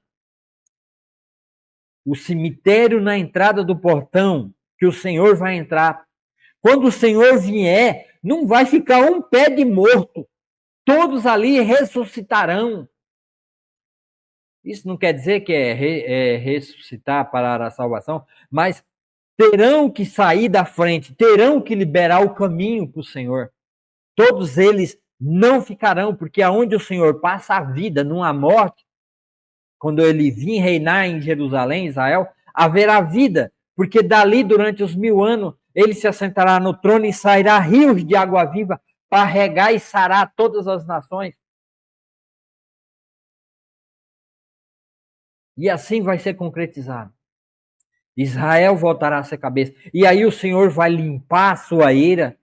o cemitério na entrada do portão, que o Senhor vai entrar. Quando o Senhor vier, não vai ficar um pé de morto. Todos ali ressuscitarão. Isso não quer dizer que é ressuscitar para a salvação, mas terão que sair da frente, terão que liberar o caminho para o Senhor. Todos eles não ficarão, porque aonde o Senhor passa a vida, não há morte, quando ele vir reinar em Jerusalém, Israel, haverá vida, porque dali, durante os 1000 anos, Ele se assentará no trono e sairá rios de água viva para regar e sarar todas as nações. E assim vai ser concretizado. Israel voltará a ser cabeça. E aí o Senhor vai limpar a sua ira,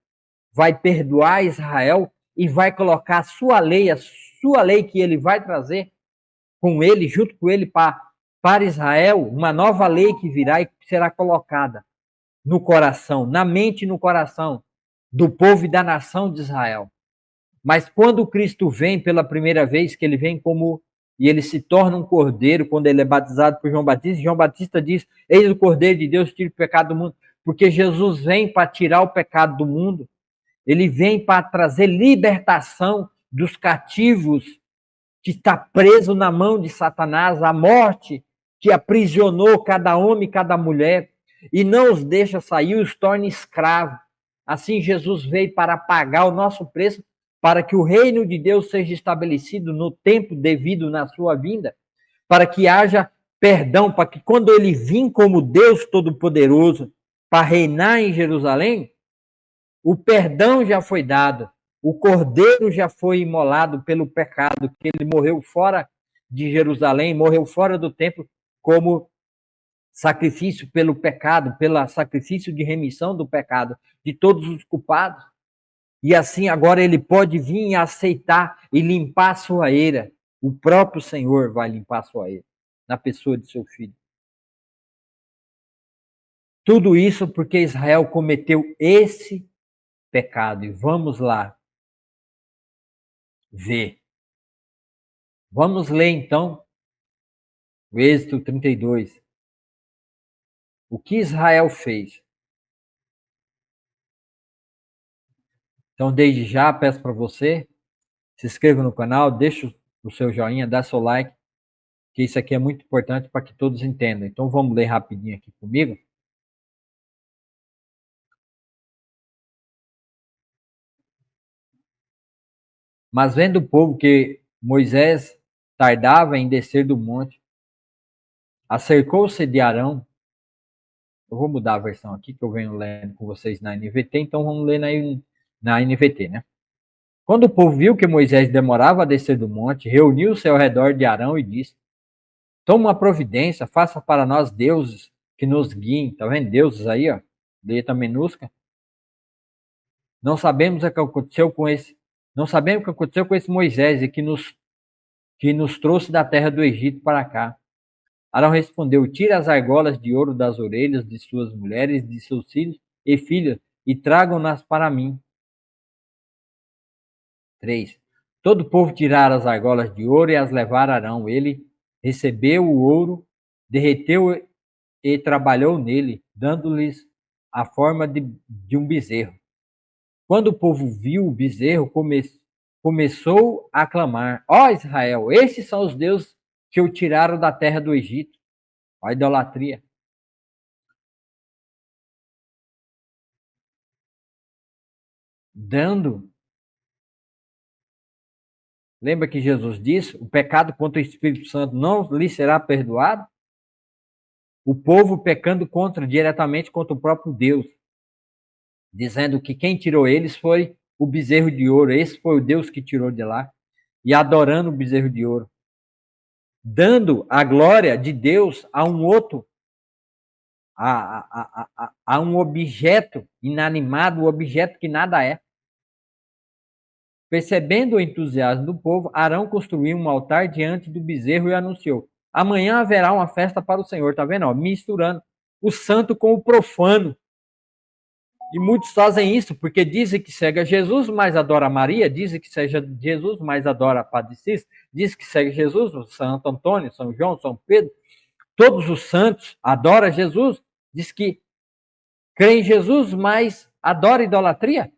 vai perdoar Israel e vai colocar a sua lei que ele vai trazer com ele, junto com ele para Israel, uma nova lei que virá e será colocada no coração, na mente e no coração do povo e da nação de Israel. Mas quando Cristo vem pela primeira vez, que ele vem e ele se torna um cordeiro, quando ele é batizado por João Batista diz: eis o cordeiro de Deus, tira o pecado do mundo. Porque Jesus vem para tirar o pecado do mundo. Ele vem para trazer libertação dos cativos que está preso na mão de Satanás, a morte que aprisionou cada homem e cada mulher e não os deixa sair, os torna escravos. Assim Jesus veio para pagar o nosso preço, para que o reino de Deus seja estabelecido no tempo devido na sua vinda, para que haja perdão, para que quando ele vir como Deus Todo-Poderoso para reinar em Jerusalém, o perdão já foi dado, o cordeiro já foi imolado pelo pecado, que ele morreu fora de Jerusalém, morreu fora do templo como sacrifício pelo pecado, pelo sacrifício de remissão do pecado de todos os culpados. E assim agora ele pode vir e aceitar e limpar a sua ira. O próprio Senhor vai limpar a sua ira na pessoa de seu filho. Tudo isso porque Israel cometeu esse pecado. E vamos lá ver. Vamos ler então o Êxodo 32. O que Israel fez? Então, desde já, peço para você, se inscreva no canal, deixe o seu joinha, dá seu like, que isso aqui é muito importante para que todos entendam. Então, vamos ler rapidinho aqui comigo. Mas vendo o povo que Moisés tardava em descer do monte, acercou-se de Arão. Eu vou mudar a versão aqui, que eu venho lendo com vocês na NVT, então vamos ler na NVT, né? Quando o povo viu que Moisés demorava a descer do monte, reuniu-se ao redor de Arão e disse: toma uma providência, faça para nós deuses que nos guiem. Tá vendo? Deuses aí, ó. Letra minúscula. Não sabemos o que aconteceu com esse. Não sabemos o que aconteceu com esse Moisés e que nos trouxe da terra do Egito para cá. Arão respondeu: tira as argolas de ouro das orelhas de suas mulheres, de seus filhos e filhas, e tragam-nas para mim. 3. Todo o povo tirara as argolas de ouro e as levaram a Arão. Ele recebeu o ouro, derreteu e trabalhou nele, dando-lhes a forma de um bezerro. Quando o povo viu o bezerro, começou a clamar: ó Israel, estes são os deuses que o tiraram da terra do Egito. A idolatria. Lembra que Jesus disse: o pecado contra o Espírito Santo não lhe será perdoado? O povo pecando diretamente contra o próprio Deus, dizendo que quem tirou eles foi o bezerro de ouro, esse foi o Deus que tirou de lá, e adorando o bezerro de ouro, dando a glória de Deus a um outro, a um objeto inanimado, um objeto que nada é. Percebendo o entusiasmo do povo, Arão construiu um altar diante do bezerro e anunciou: amanhã haverá uma festa para o Senhor. Tá vendo? Ó, misturando o santo com o profano. E muitos fazem isso porque dizem que segue a Jesus, mas adora Maria, dizem que segue Jesus, mas adora Padre Cis, diz que segue Jesus, Santo Antônio, São João, São Pedro, todos os santos adoram Jesus, diz que crê em Jesus, mas adora idolatria.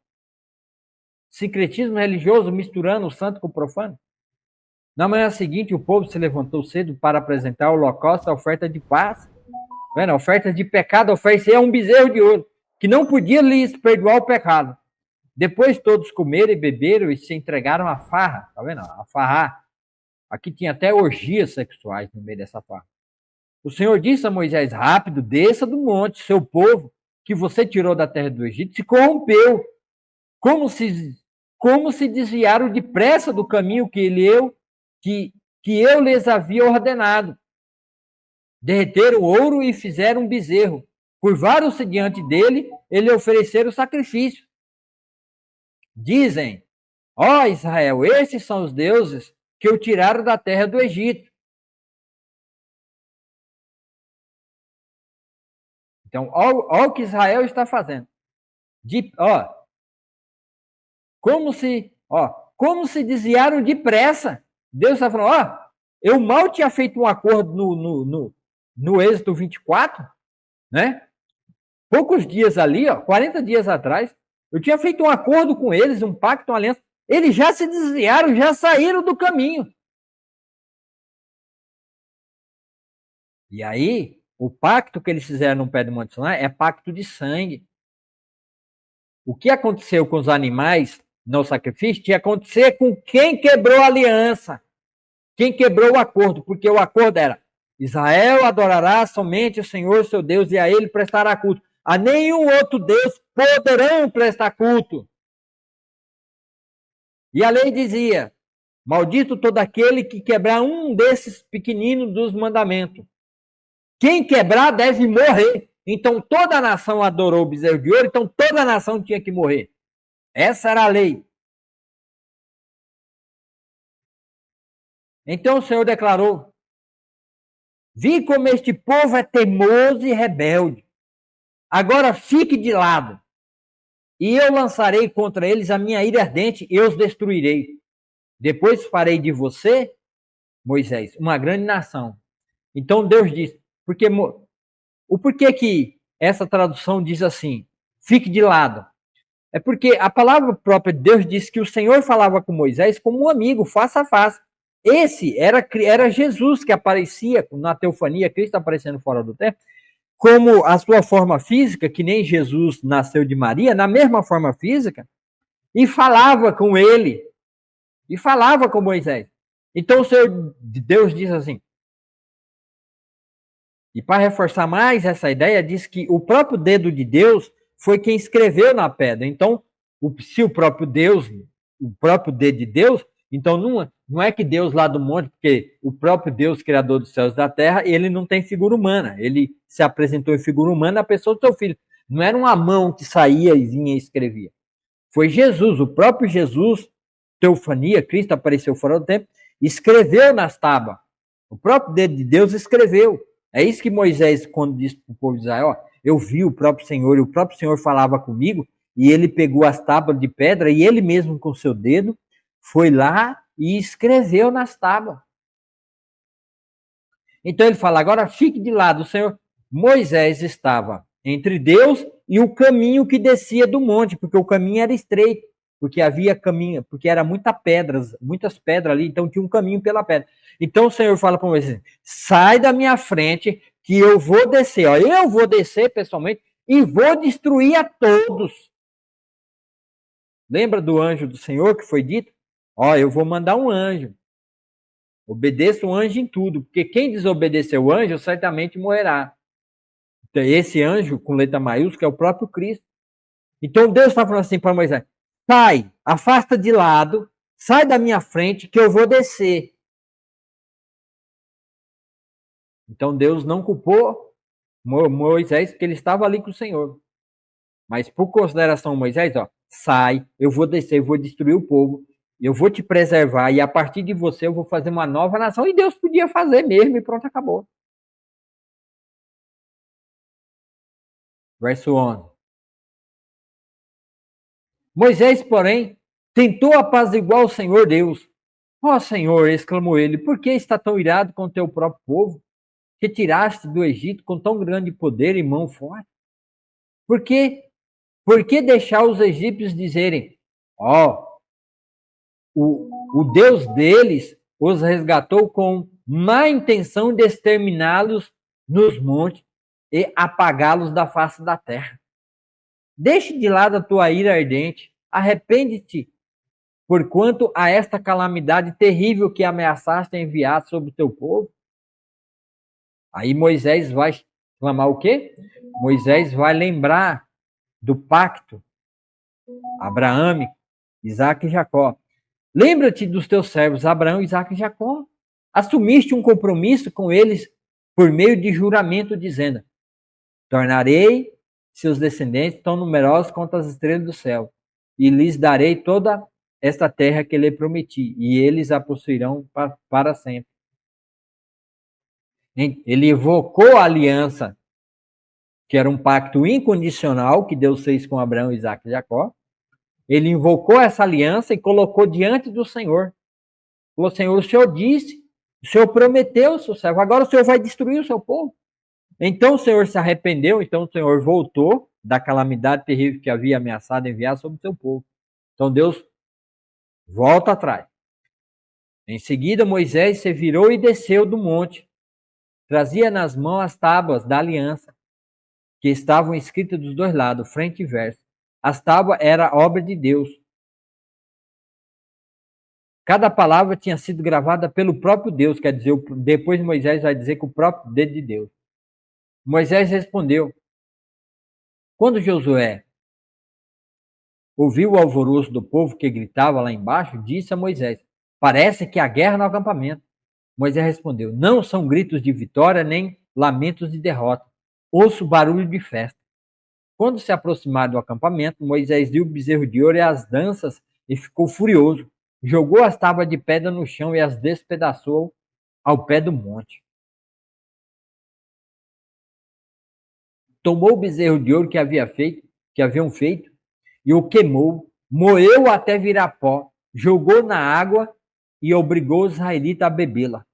Sincretismo religioso misturando o santo com o profano. Na manhã seguinte, o povo se levantou cedo para apresentar o holocausto, a oferta de paz. Vendo? A oferta de pecado, oferecer um bezerro de ouro, que não podia lhes perdoar o pecado. Depois todos comeram e beberam e se entregaram à farra. Tá vendo? A farra. Aqui tinha até orgias sexuais no meio dessa farra. O Senhor disse a Moisés: rápido, desça do monte, seu povo que você tirou da terra do Egito se corrompeu, como se desviaram depressa do caminho que eu lhes havia ordenado. Derreteram ouro e fizeram um bezerro. Curvaram-se diante dele e lhe ofereceram sacrifício. Dizem: ó Israel, estes são os deuses que o tiraram da terra do Egito. Então, ó o que Israel está fazendo. Como se desviaram depressa. Deus está falando, eu mal tinha feito um acordo no Êxodo 24, né? Poucos dias ali, 40 dias atrás, eu tinha feito um acordo com eles, um pacto, uma aliança. Eles já se desviaram, já saíram do caminho. E aí, o pacto que eles fizeram no pé do Monte Sinai é pacto de sangue. O que aconteceu com os animais no sacrifício tinha que acontecer com quem quebrou a aliança, quem quebrou o acordo, porque o acordo era: Israel adorará somente o Senhor seu Deus e a ele prestará culto. A nenhum outro Deus poderão prestar culto. E a lei dizia: maldito todo aquele que quebrar um desses pequeninos dos mandamentos. Quem quebrar deve morrer. Então toda a nação adorou o bezerro de ouro, então toda a nação tinha que morrer. Essa era a lei. Então o Senhor declarou: vi como este povo é teimoso e rebelde. Agora fique de lado, e eu lançarei contra eles a minha ira ardente e os destruirei. Depois farei de você, Moisés, uma grande nação. Então Deus diz, o porquê que essa tradução diz assim, fique de lado? É porque a palavra própria de Deus diz que o Senhor falava com Moisés como um amigo, face a face. Esse era Jesus que aparecia na teofania, Cristo aparecendo fora do templo, como a sua forma física, que nem Jesus nasceu de Maria, na mesma forma física, e falava com ele, e falava com Moisés. Então o Senhor Deus diz assim, e para reforçar mais essa ideia, diz que o próprio dedo de Deus foi quem escreveu na pedra. Então, se o próprio dedo de Deus, então não é que Deus lá do monte, porque o próprio Deus, criador dos céus e da terra, ele não tem figura humana. Ele se apresentou em figura humana na pessoa do seu filho. Não era uma mão que saía e vinha e escrevia. Foi Jesus, o próprio Jesus, teofania, Cristo apareceu fora do tempo, escreveu nas tábuas. O próprio dedo de Deus escreveu. É isso que Moisés, quando disse para o povo de Israel, eu vi o próprio Senhor, e o próprio Senhor falava comigo, e ele pegou as tábuas de pedra, e ele mesmo com seu dedo, foi lá e escreveu nas tábuas. Então ele fala, agora fique de lado, o Senhor. Moisés estava entre Deus e o caminho que descia do monte, porque o caminho era estreito, porque havia caminho, porque era muitas pedras ali, então tinha um caminho pela pedra. Então o Senhor fala para Moisés, sai da minha frente, que eu vou descer, eu vou descer pessoalmente e vou destruir a todos. Lembra do anjo do Senhor que foi dito? Eu vou mandar um anjo. Obedeça o anjo em tudo, porque quem desobedecer o anjo certamente morrerá. Então, esse anjo com letra maiúscula é o próprio Cristo. Então Deus está falando assim para Moisés, sai, afasta de lado, sai da minha frente que eu vou descer. Então Deus não culpou Moisés porque ele estava ali com o Senhor. Mas por consideração Moisés, sai, eu vou descer, eu vou destruir o povo, eu vou te preservar e a partir de você eu vou fazer uma nova nação. E Deus podia fazer mesmo e pronto, acabou. Verso 11. Moisés, porém, tentou apaziguar o Senhor Deus. Senhor, exclamou ele, por que está tão irado com o teu próprio povo? Que tiraste do Egito com tão grande poder e mão forte? Por que deixar os egípcios dizerem, o Deus deles os resgatou com má intenção de exterminá-los nos montes e apagá-los da face da terra? Deixe de lado a tua ira ardente, arrepende-te, porquanto a esta calamidade terrível que ameaçaste enviar sobre o teu povo. Aí Moisés vai Clamar o quê? Moisés vai lembrar do pacto abraâmico, Isaac e Jacó. Lembra-te dos teus servos Abraão, Isaac e Jacó. Assumiste um compromisso com eles por meio de juramento, dizendo: tornarei seus descendentes tão numerosos quanto as estrelas do céu, e lhes darei toda esta terra que lhe prometi, e eles a possuirão para sempre. Ele evocou a aliança, que era um pacto incondicional que Deus fez com Abraão, Isaac e Jacó. Ele invocou essa aliança e colocou diante do Senhor. Falou: Senhor, o Senhor disse, o Senhor prometeu o seu servo, agora o Senhor vai destruir o seu povo. Então o Senhor se arrependeu, então o Senhor voltou da calamidade terrível que havia ameaçado enviar sobre o seu povo. Então Deus volta atrás. Em seguida, Moisés se virou e desceu do monte. Trazia nas mãos as tábuas da aliança, que estavam escritas dos dois lados, frente e verso. As tábuas eram obra de Deus. Cada palavra tinha sido gravada pelo próprio Deus, quer dizer, depois Moisés vai dizer que o próprio dedo de Deus. Moisés respondeu: quando Josué ouviu o alvoroço do povo que gritava lá embaixo, disse a Moisés: parece que há guerra no acampamento. Moisés respondeu: não são gritos de vitória nem lamentos de derrota. Ouço barulho de festa. Quando se aproximaram do acampamento, Moisés viu o bezerro de ouro e as danças e ficou furioso. Jogou as tábuas de pedra no chão e as despedaçou ao pé do monte. Tomou o bezerro de ouro que haviam feito, e o queimou, moeu até virar pó, jogou na água e obrigou os israelitas a bebê-la.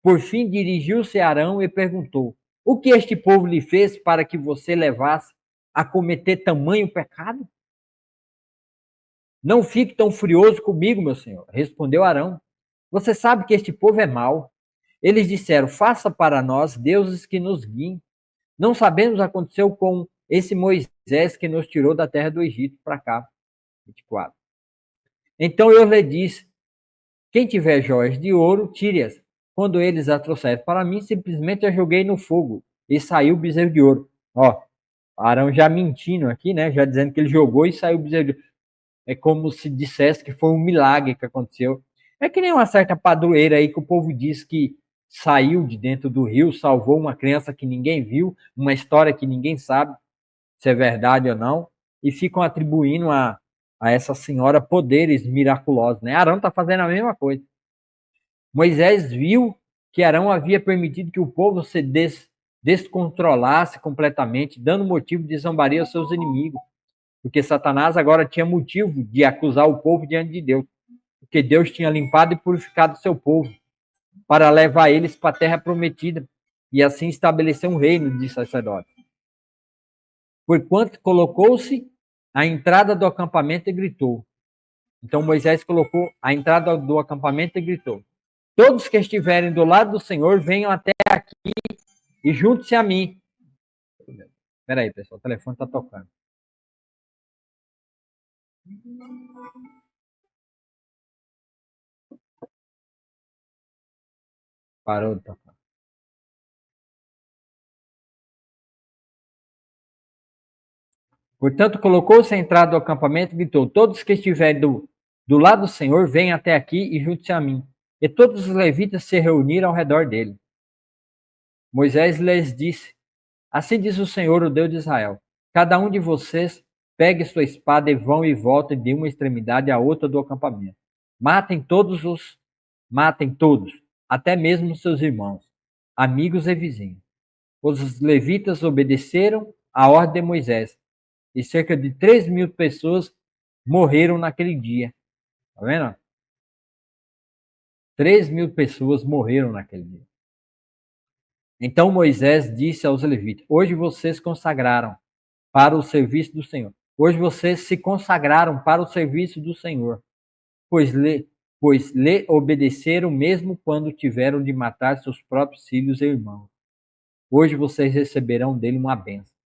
Por fim, dirigiu-se a Arão e perguntou: o que este povo lhe fez para que você levasse a cometer tamanho pecado? Não fique tão furioso comigo, meu senhor, respondeu Arão. Você sabe que este povo é mau. Eles disseram: faça para nós deuses que nos guiem. Não sabemos o que aconteceu com esse Moisés que nos tirou da terra do Egito para cá. 24. Então eu lhe disse: quem tiver joias de ouro, tire-as. Quando eles a trouxeram para mim, simplesmente a joguei no fogo e saiu o bezerro de ouro. Ó, Arão já mentindo aqui, né? Já dizendo que ele jogou e saiu o bezerro de ouro. É como se dissesse que foi um milagre que aconteceu. É que nem uma certa padroeira aí que o povo diz que saiu de dentro do rio, salvou uma criança que ninguém viu, uma história que ninguém sabe se é verdade ou não, e ficam atribuindo a essa senhora poderes miraculosos, né? Arão está fazendo a mesma coisa. Moisés viu que Arão havia permitido que o povo se descontrolasse completamente, dando motivo de zombaria aos seus inimigos, porque Satanás agora tinha motivo de acusar o povo diante de Deus, porque Deus tinha limpado e purificado o seu povo para levar eles para a terra prometida e assim estabelecer um reino de sacerdotes. Porquanto colocou-se à entrada do acampamento e gritou. Então Moisés colocou a entrada do acampamento e gritou: todos que estiverem do lado do Senhor, venham até aqui e junte-se a mim. Espera aí, pessoal, o telefone está tocando. Parou de tocar. Portanto, colocou-se à entrada do acampamento e gritou: todos que estiverem do lado do Senhor, venham até aqui e junte-se a mim. E todos os levitas se reuniram ao redor dele. Moisés lhes disse: assim diz o Senhor, o Deus de Israel: cada um de vocês pegue sua espada e vão e voltem de uma extremidade à outra do acampamento. Matem todos, até mesmo seus irmãos, amigos e vizinhos. Os levitas obedeceram à ordem de Moisés, e cerca de 3.000 pessoas morreram naquele dia. Tá vendo? 3.000 pessoas morreram naquele dia. Então Moisés disse aos levitas: hoje vocês consagraram para o serviço do Senhor. Hoje vocês se consagraram para o serviço do Senhor, pois lhe obedeceram mesmo quando tiveram de matar seus próprios filhos e irmãos. Hoje vocês receberão dele uma bênção.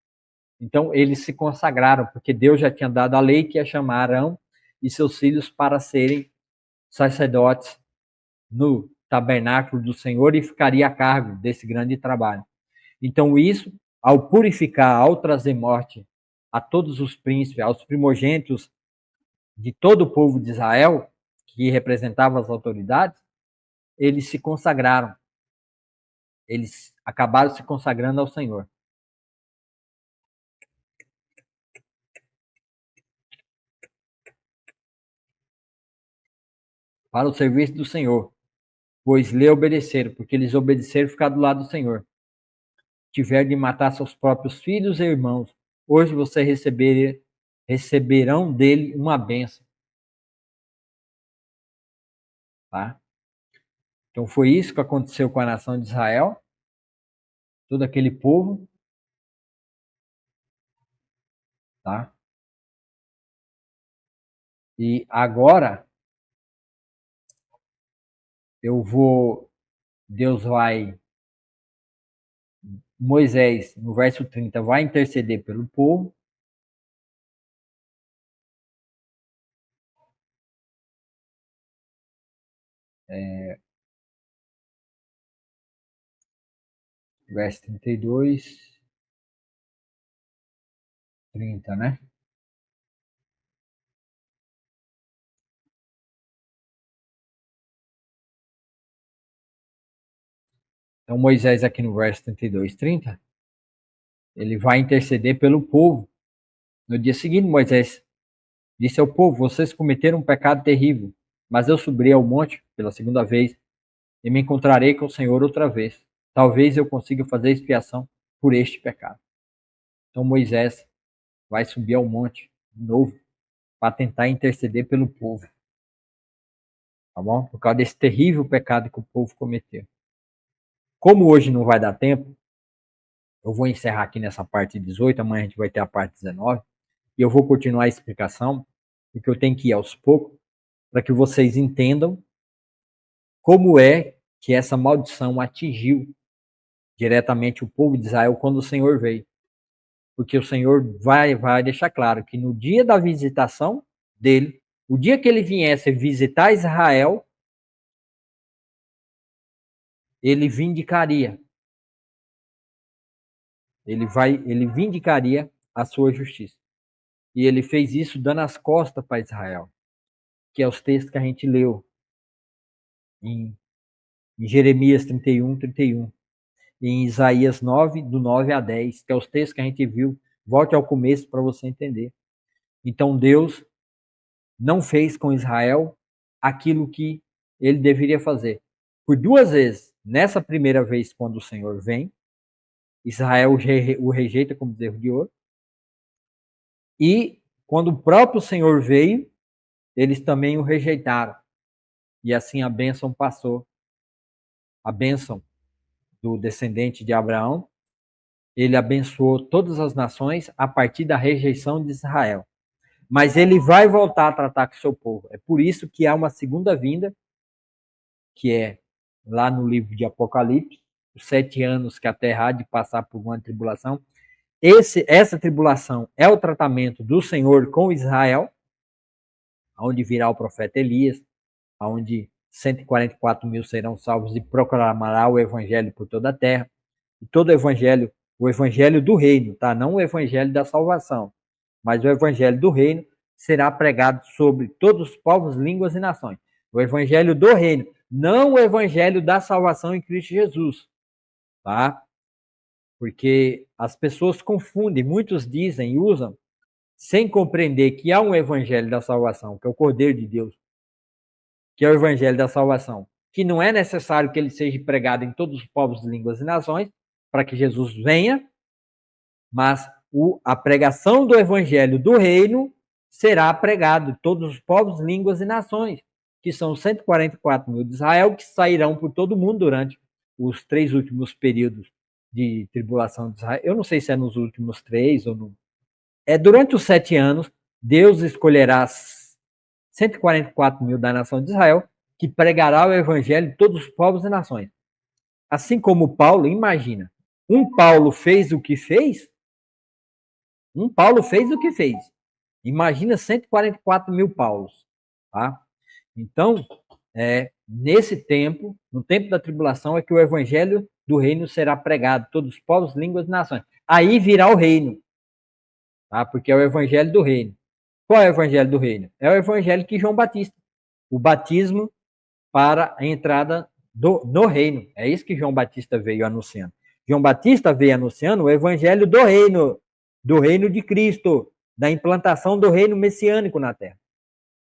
Então eles se consagraram, porque Deus já tinha dado a lei que ia chamar Arão e seus filhos para serem sacerdotes no tabernáculo do Senhor e ficaria a cargo desse grande trabalho. Então isso, ao purificar, ao trazer morte a todos os príncipes, aos primogênitos de todo o povo de Israel, que representava as autoridades, eles se consagraram. Eles acabaram se consagrando ao Senhor. Para o serviço do Senhor, pois lhe obedeceram, porque eles obedeceram ficar do lado do Senhor. Tiver de matar seus próprios filhos e irmãos, hoje você receberão dele uma bênção. Tá? Então foi isso que aconteceu com a nação de Israel, todo aquele povo, tá? E agora Deus vai, Moisés, no verso 30, vai interceder pelo povo. Verso 32, 30, né? Então Moisés aqui no verso 32, 30, ele vai interceder pelo povo. No dia seguinte, Moisés disse ao povo: vocês cometeram um pecado terrível, mas eu subirei ao monte pela segunda vez e me encontrarei com o Senhor outra vez. Talvez eu consiga fazer expiação por este pecado. Então Moisés vai subir ao monte de novo para tentar interceder pelo povo. Tá bom? Por causa desse terrível pecado que o povo cometeu. Como hoje não vai dar tempo, eu vou encerrar aqui nessa parte 18, amanhã a gente vai ter a parte 19, e eu vou continuar a explicação, porque eu tenho que ir aos poucos, para que vocês entendam como é que essa maldição atingiu diretamente o povo de Israel quando o Senhor veio. Porque o Senhor vai deixar claro que no dia da visitação dele, o dia que ele viesse visitar Israel, ele vindicaria. Ele vindicaria a sua justiça. E ele fez isso dando as costas para Israel, que é os textos que a gente leu em Jeremias 31, 31, e em Isaías 9, do 9 a 10, que é os textos que a gente viu. Volte ao começo para você entender. Então Deus não fez com Israel aquilo que ele deveria fazer. Por duas vezes, nessa primeira vez, quando o Senhor vem, Israel o rejeita como bezerro de ouro. E quando o próprio Senhor veio, eles também o rejeitaram. E assim a bênção passou. A bênção do descendente de Abraão, ele abençoou todas as nações a partir da rejeição de Israel. Mas ele vai voltar a tratar com o seu povo. É por isso que há uma segunda vinda, que é lá no livro de Apocalipse, os 7 anos que a terra há de passar por uma tribulação. Essa tribulação é o tratamento do Senhor com Israel, onde virá o profeta Elias, onde 144 mil serão salvos e proclamará o evangelho por toda a terra. E todo o evangelho do reino, tá? Não o evangelho da salvação, mas o evangelho do reino será pregado sobre todos os povos, línguas e nações. O evangelho do reino, não o evangelho da salvação em Cristo Jesus, tá? Porque as pessoas confundem, muitos dizem e usam, sem compreender que há um evangelho da salvação, que é o Cordeiro de Deus, que é o evangelho da salvação, que não é necessário que ele seja pregado em todos os povos, línguas e nações, para que Jesus venha, mas a pregação do evangelho do reino será pregado em todos os povos, línguas e nações, que são 144 mil de Israel, que sairão por todo o mundo durante os 3 últimos períodos de tribulação de Israel. Eu não sei se é nos últimos 3 ou no... É durante os 7 anos, Deus escolherá 144 mil da nação de Israel, que pregará o evangelho em todos os povos e nações. Assim como Paulo, imagina, Paulo fez o que fez, Imagina 144 mil Paulos, tá? Então, nesse tempo, no tempo da tribulação, é que o evangelho do reino será pregado, todos os povos, línguas e nações. Aí virá o reino, tá? Porque é o evangelho do reino. Qual é o evangelho do reino? É o evangelho que João Batista, o batismo para a entrada no reino. É isso que João Batista veio anunciando. João Batista veio anunciando o evangelho do reino de Cristo, da implantação do reino messiânico na terra.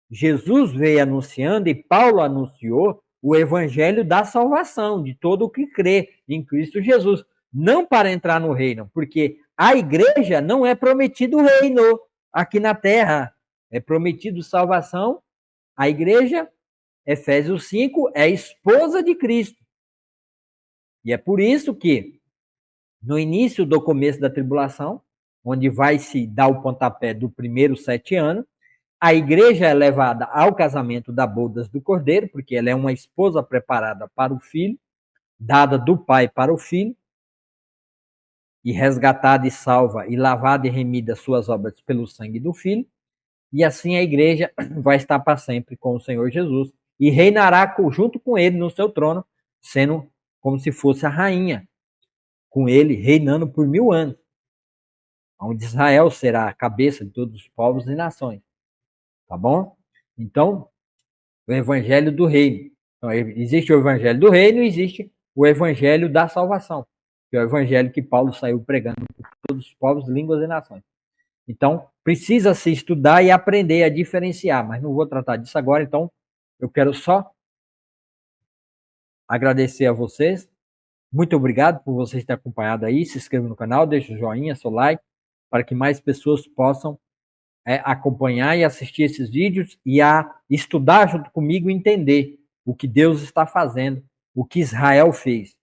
Jesus veio anunciando e Paulo anunciou o evangelho da salvação de todo o que crê em Cristo Jesus, não para entrar no reino, porque a igreja não é prometido o reino aqui na terra, é prometido salvação. A igreja, Efésios 5, é esposa de Cristo. E é por isso que no início do começo da tribulação, onde vai se dar o pontapé do primeiro 7 anos, a igreja é levada ao casamento da bodas do Cordeiro, porque ela é uma esposa preparada para o filho, dada do pai para o filho, e resgatada e salva, e lavada e remida suas obras pelo sangue do filho. E assim a igreja vai estar para sempre com o Senhor Jesus e reinará junto com ele no seu trono, sendo como se fosse a rainha, com ele reinando por 1000 anos, onde Israel será a cabeça de todos os povos e nações. Tá bom? Então, o evangelho do reino. Então, existe o evangelho do reino e existe o evangelho da salvação, que é o evangelho que Paulo saiu pregando por todos os povos, línguas e nações. Então, precisa se estudar e aprender a diferenciar, mas não vou tratar disso agora, então eu quero só agradecer a vocês. Muito obrigado por vocês terem acompanhado aí. Se inscreva no canal, deixe o joinha, seu like, para que mais pessoas possam acompanhar e assistir esses vídeos e a estudar junto comigo e entender o que Deus está fazendo, o que Israel fez.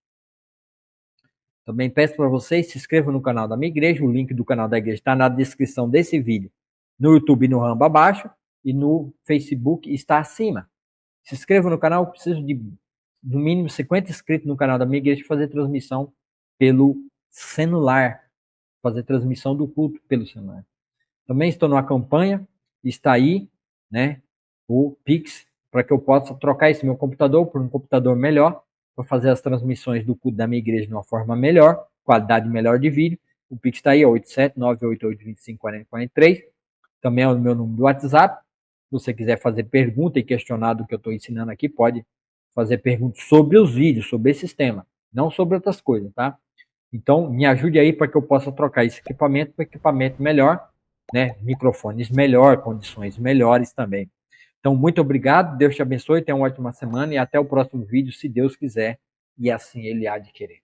Também peço para vocês se inscrevam no canal da minha igreja, o link do canal da igreja está na descrição desse vídeo, no YouTube no ramo abaixo e no Facebook está acima. Se inscrevam no canal, eu preciso de no mínimo 50 inscritos no canal da minha igreja fazer transmissão pelo celular, fazer transmissão do culto pelo celular. Também estou numa campanha, está aí, né, o Pix, para que eu possa trocar esse meu computador por um computador melhor, para fazer as transmissões do culto da minha igreja de uma forma melhor, qualidade melhor de vídeo. O Pix está aí, é 87988254043. Também é o meu número do WhatsApp. Se você quiser fazer pergunta e questionar do que eu estou ensinando aqui, pode fazer perguntas sobre os vídeos, sobre esse tema, não sobre outras coisas, tá? Então, me ajude aí para que eu possa trocar esse equipamento para equipamento melhor, né? Microfones melhor, condições melhores também. Então, muito obrigado, Deus te abençoe, tenha uma ótima semana e até o próximo vídeo, se Deus quiser, e assim Ele há de querer.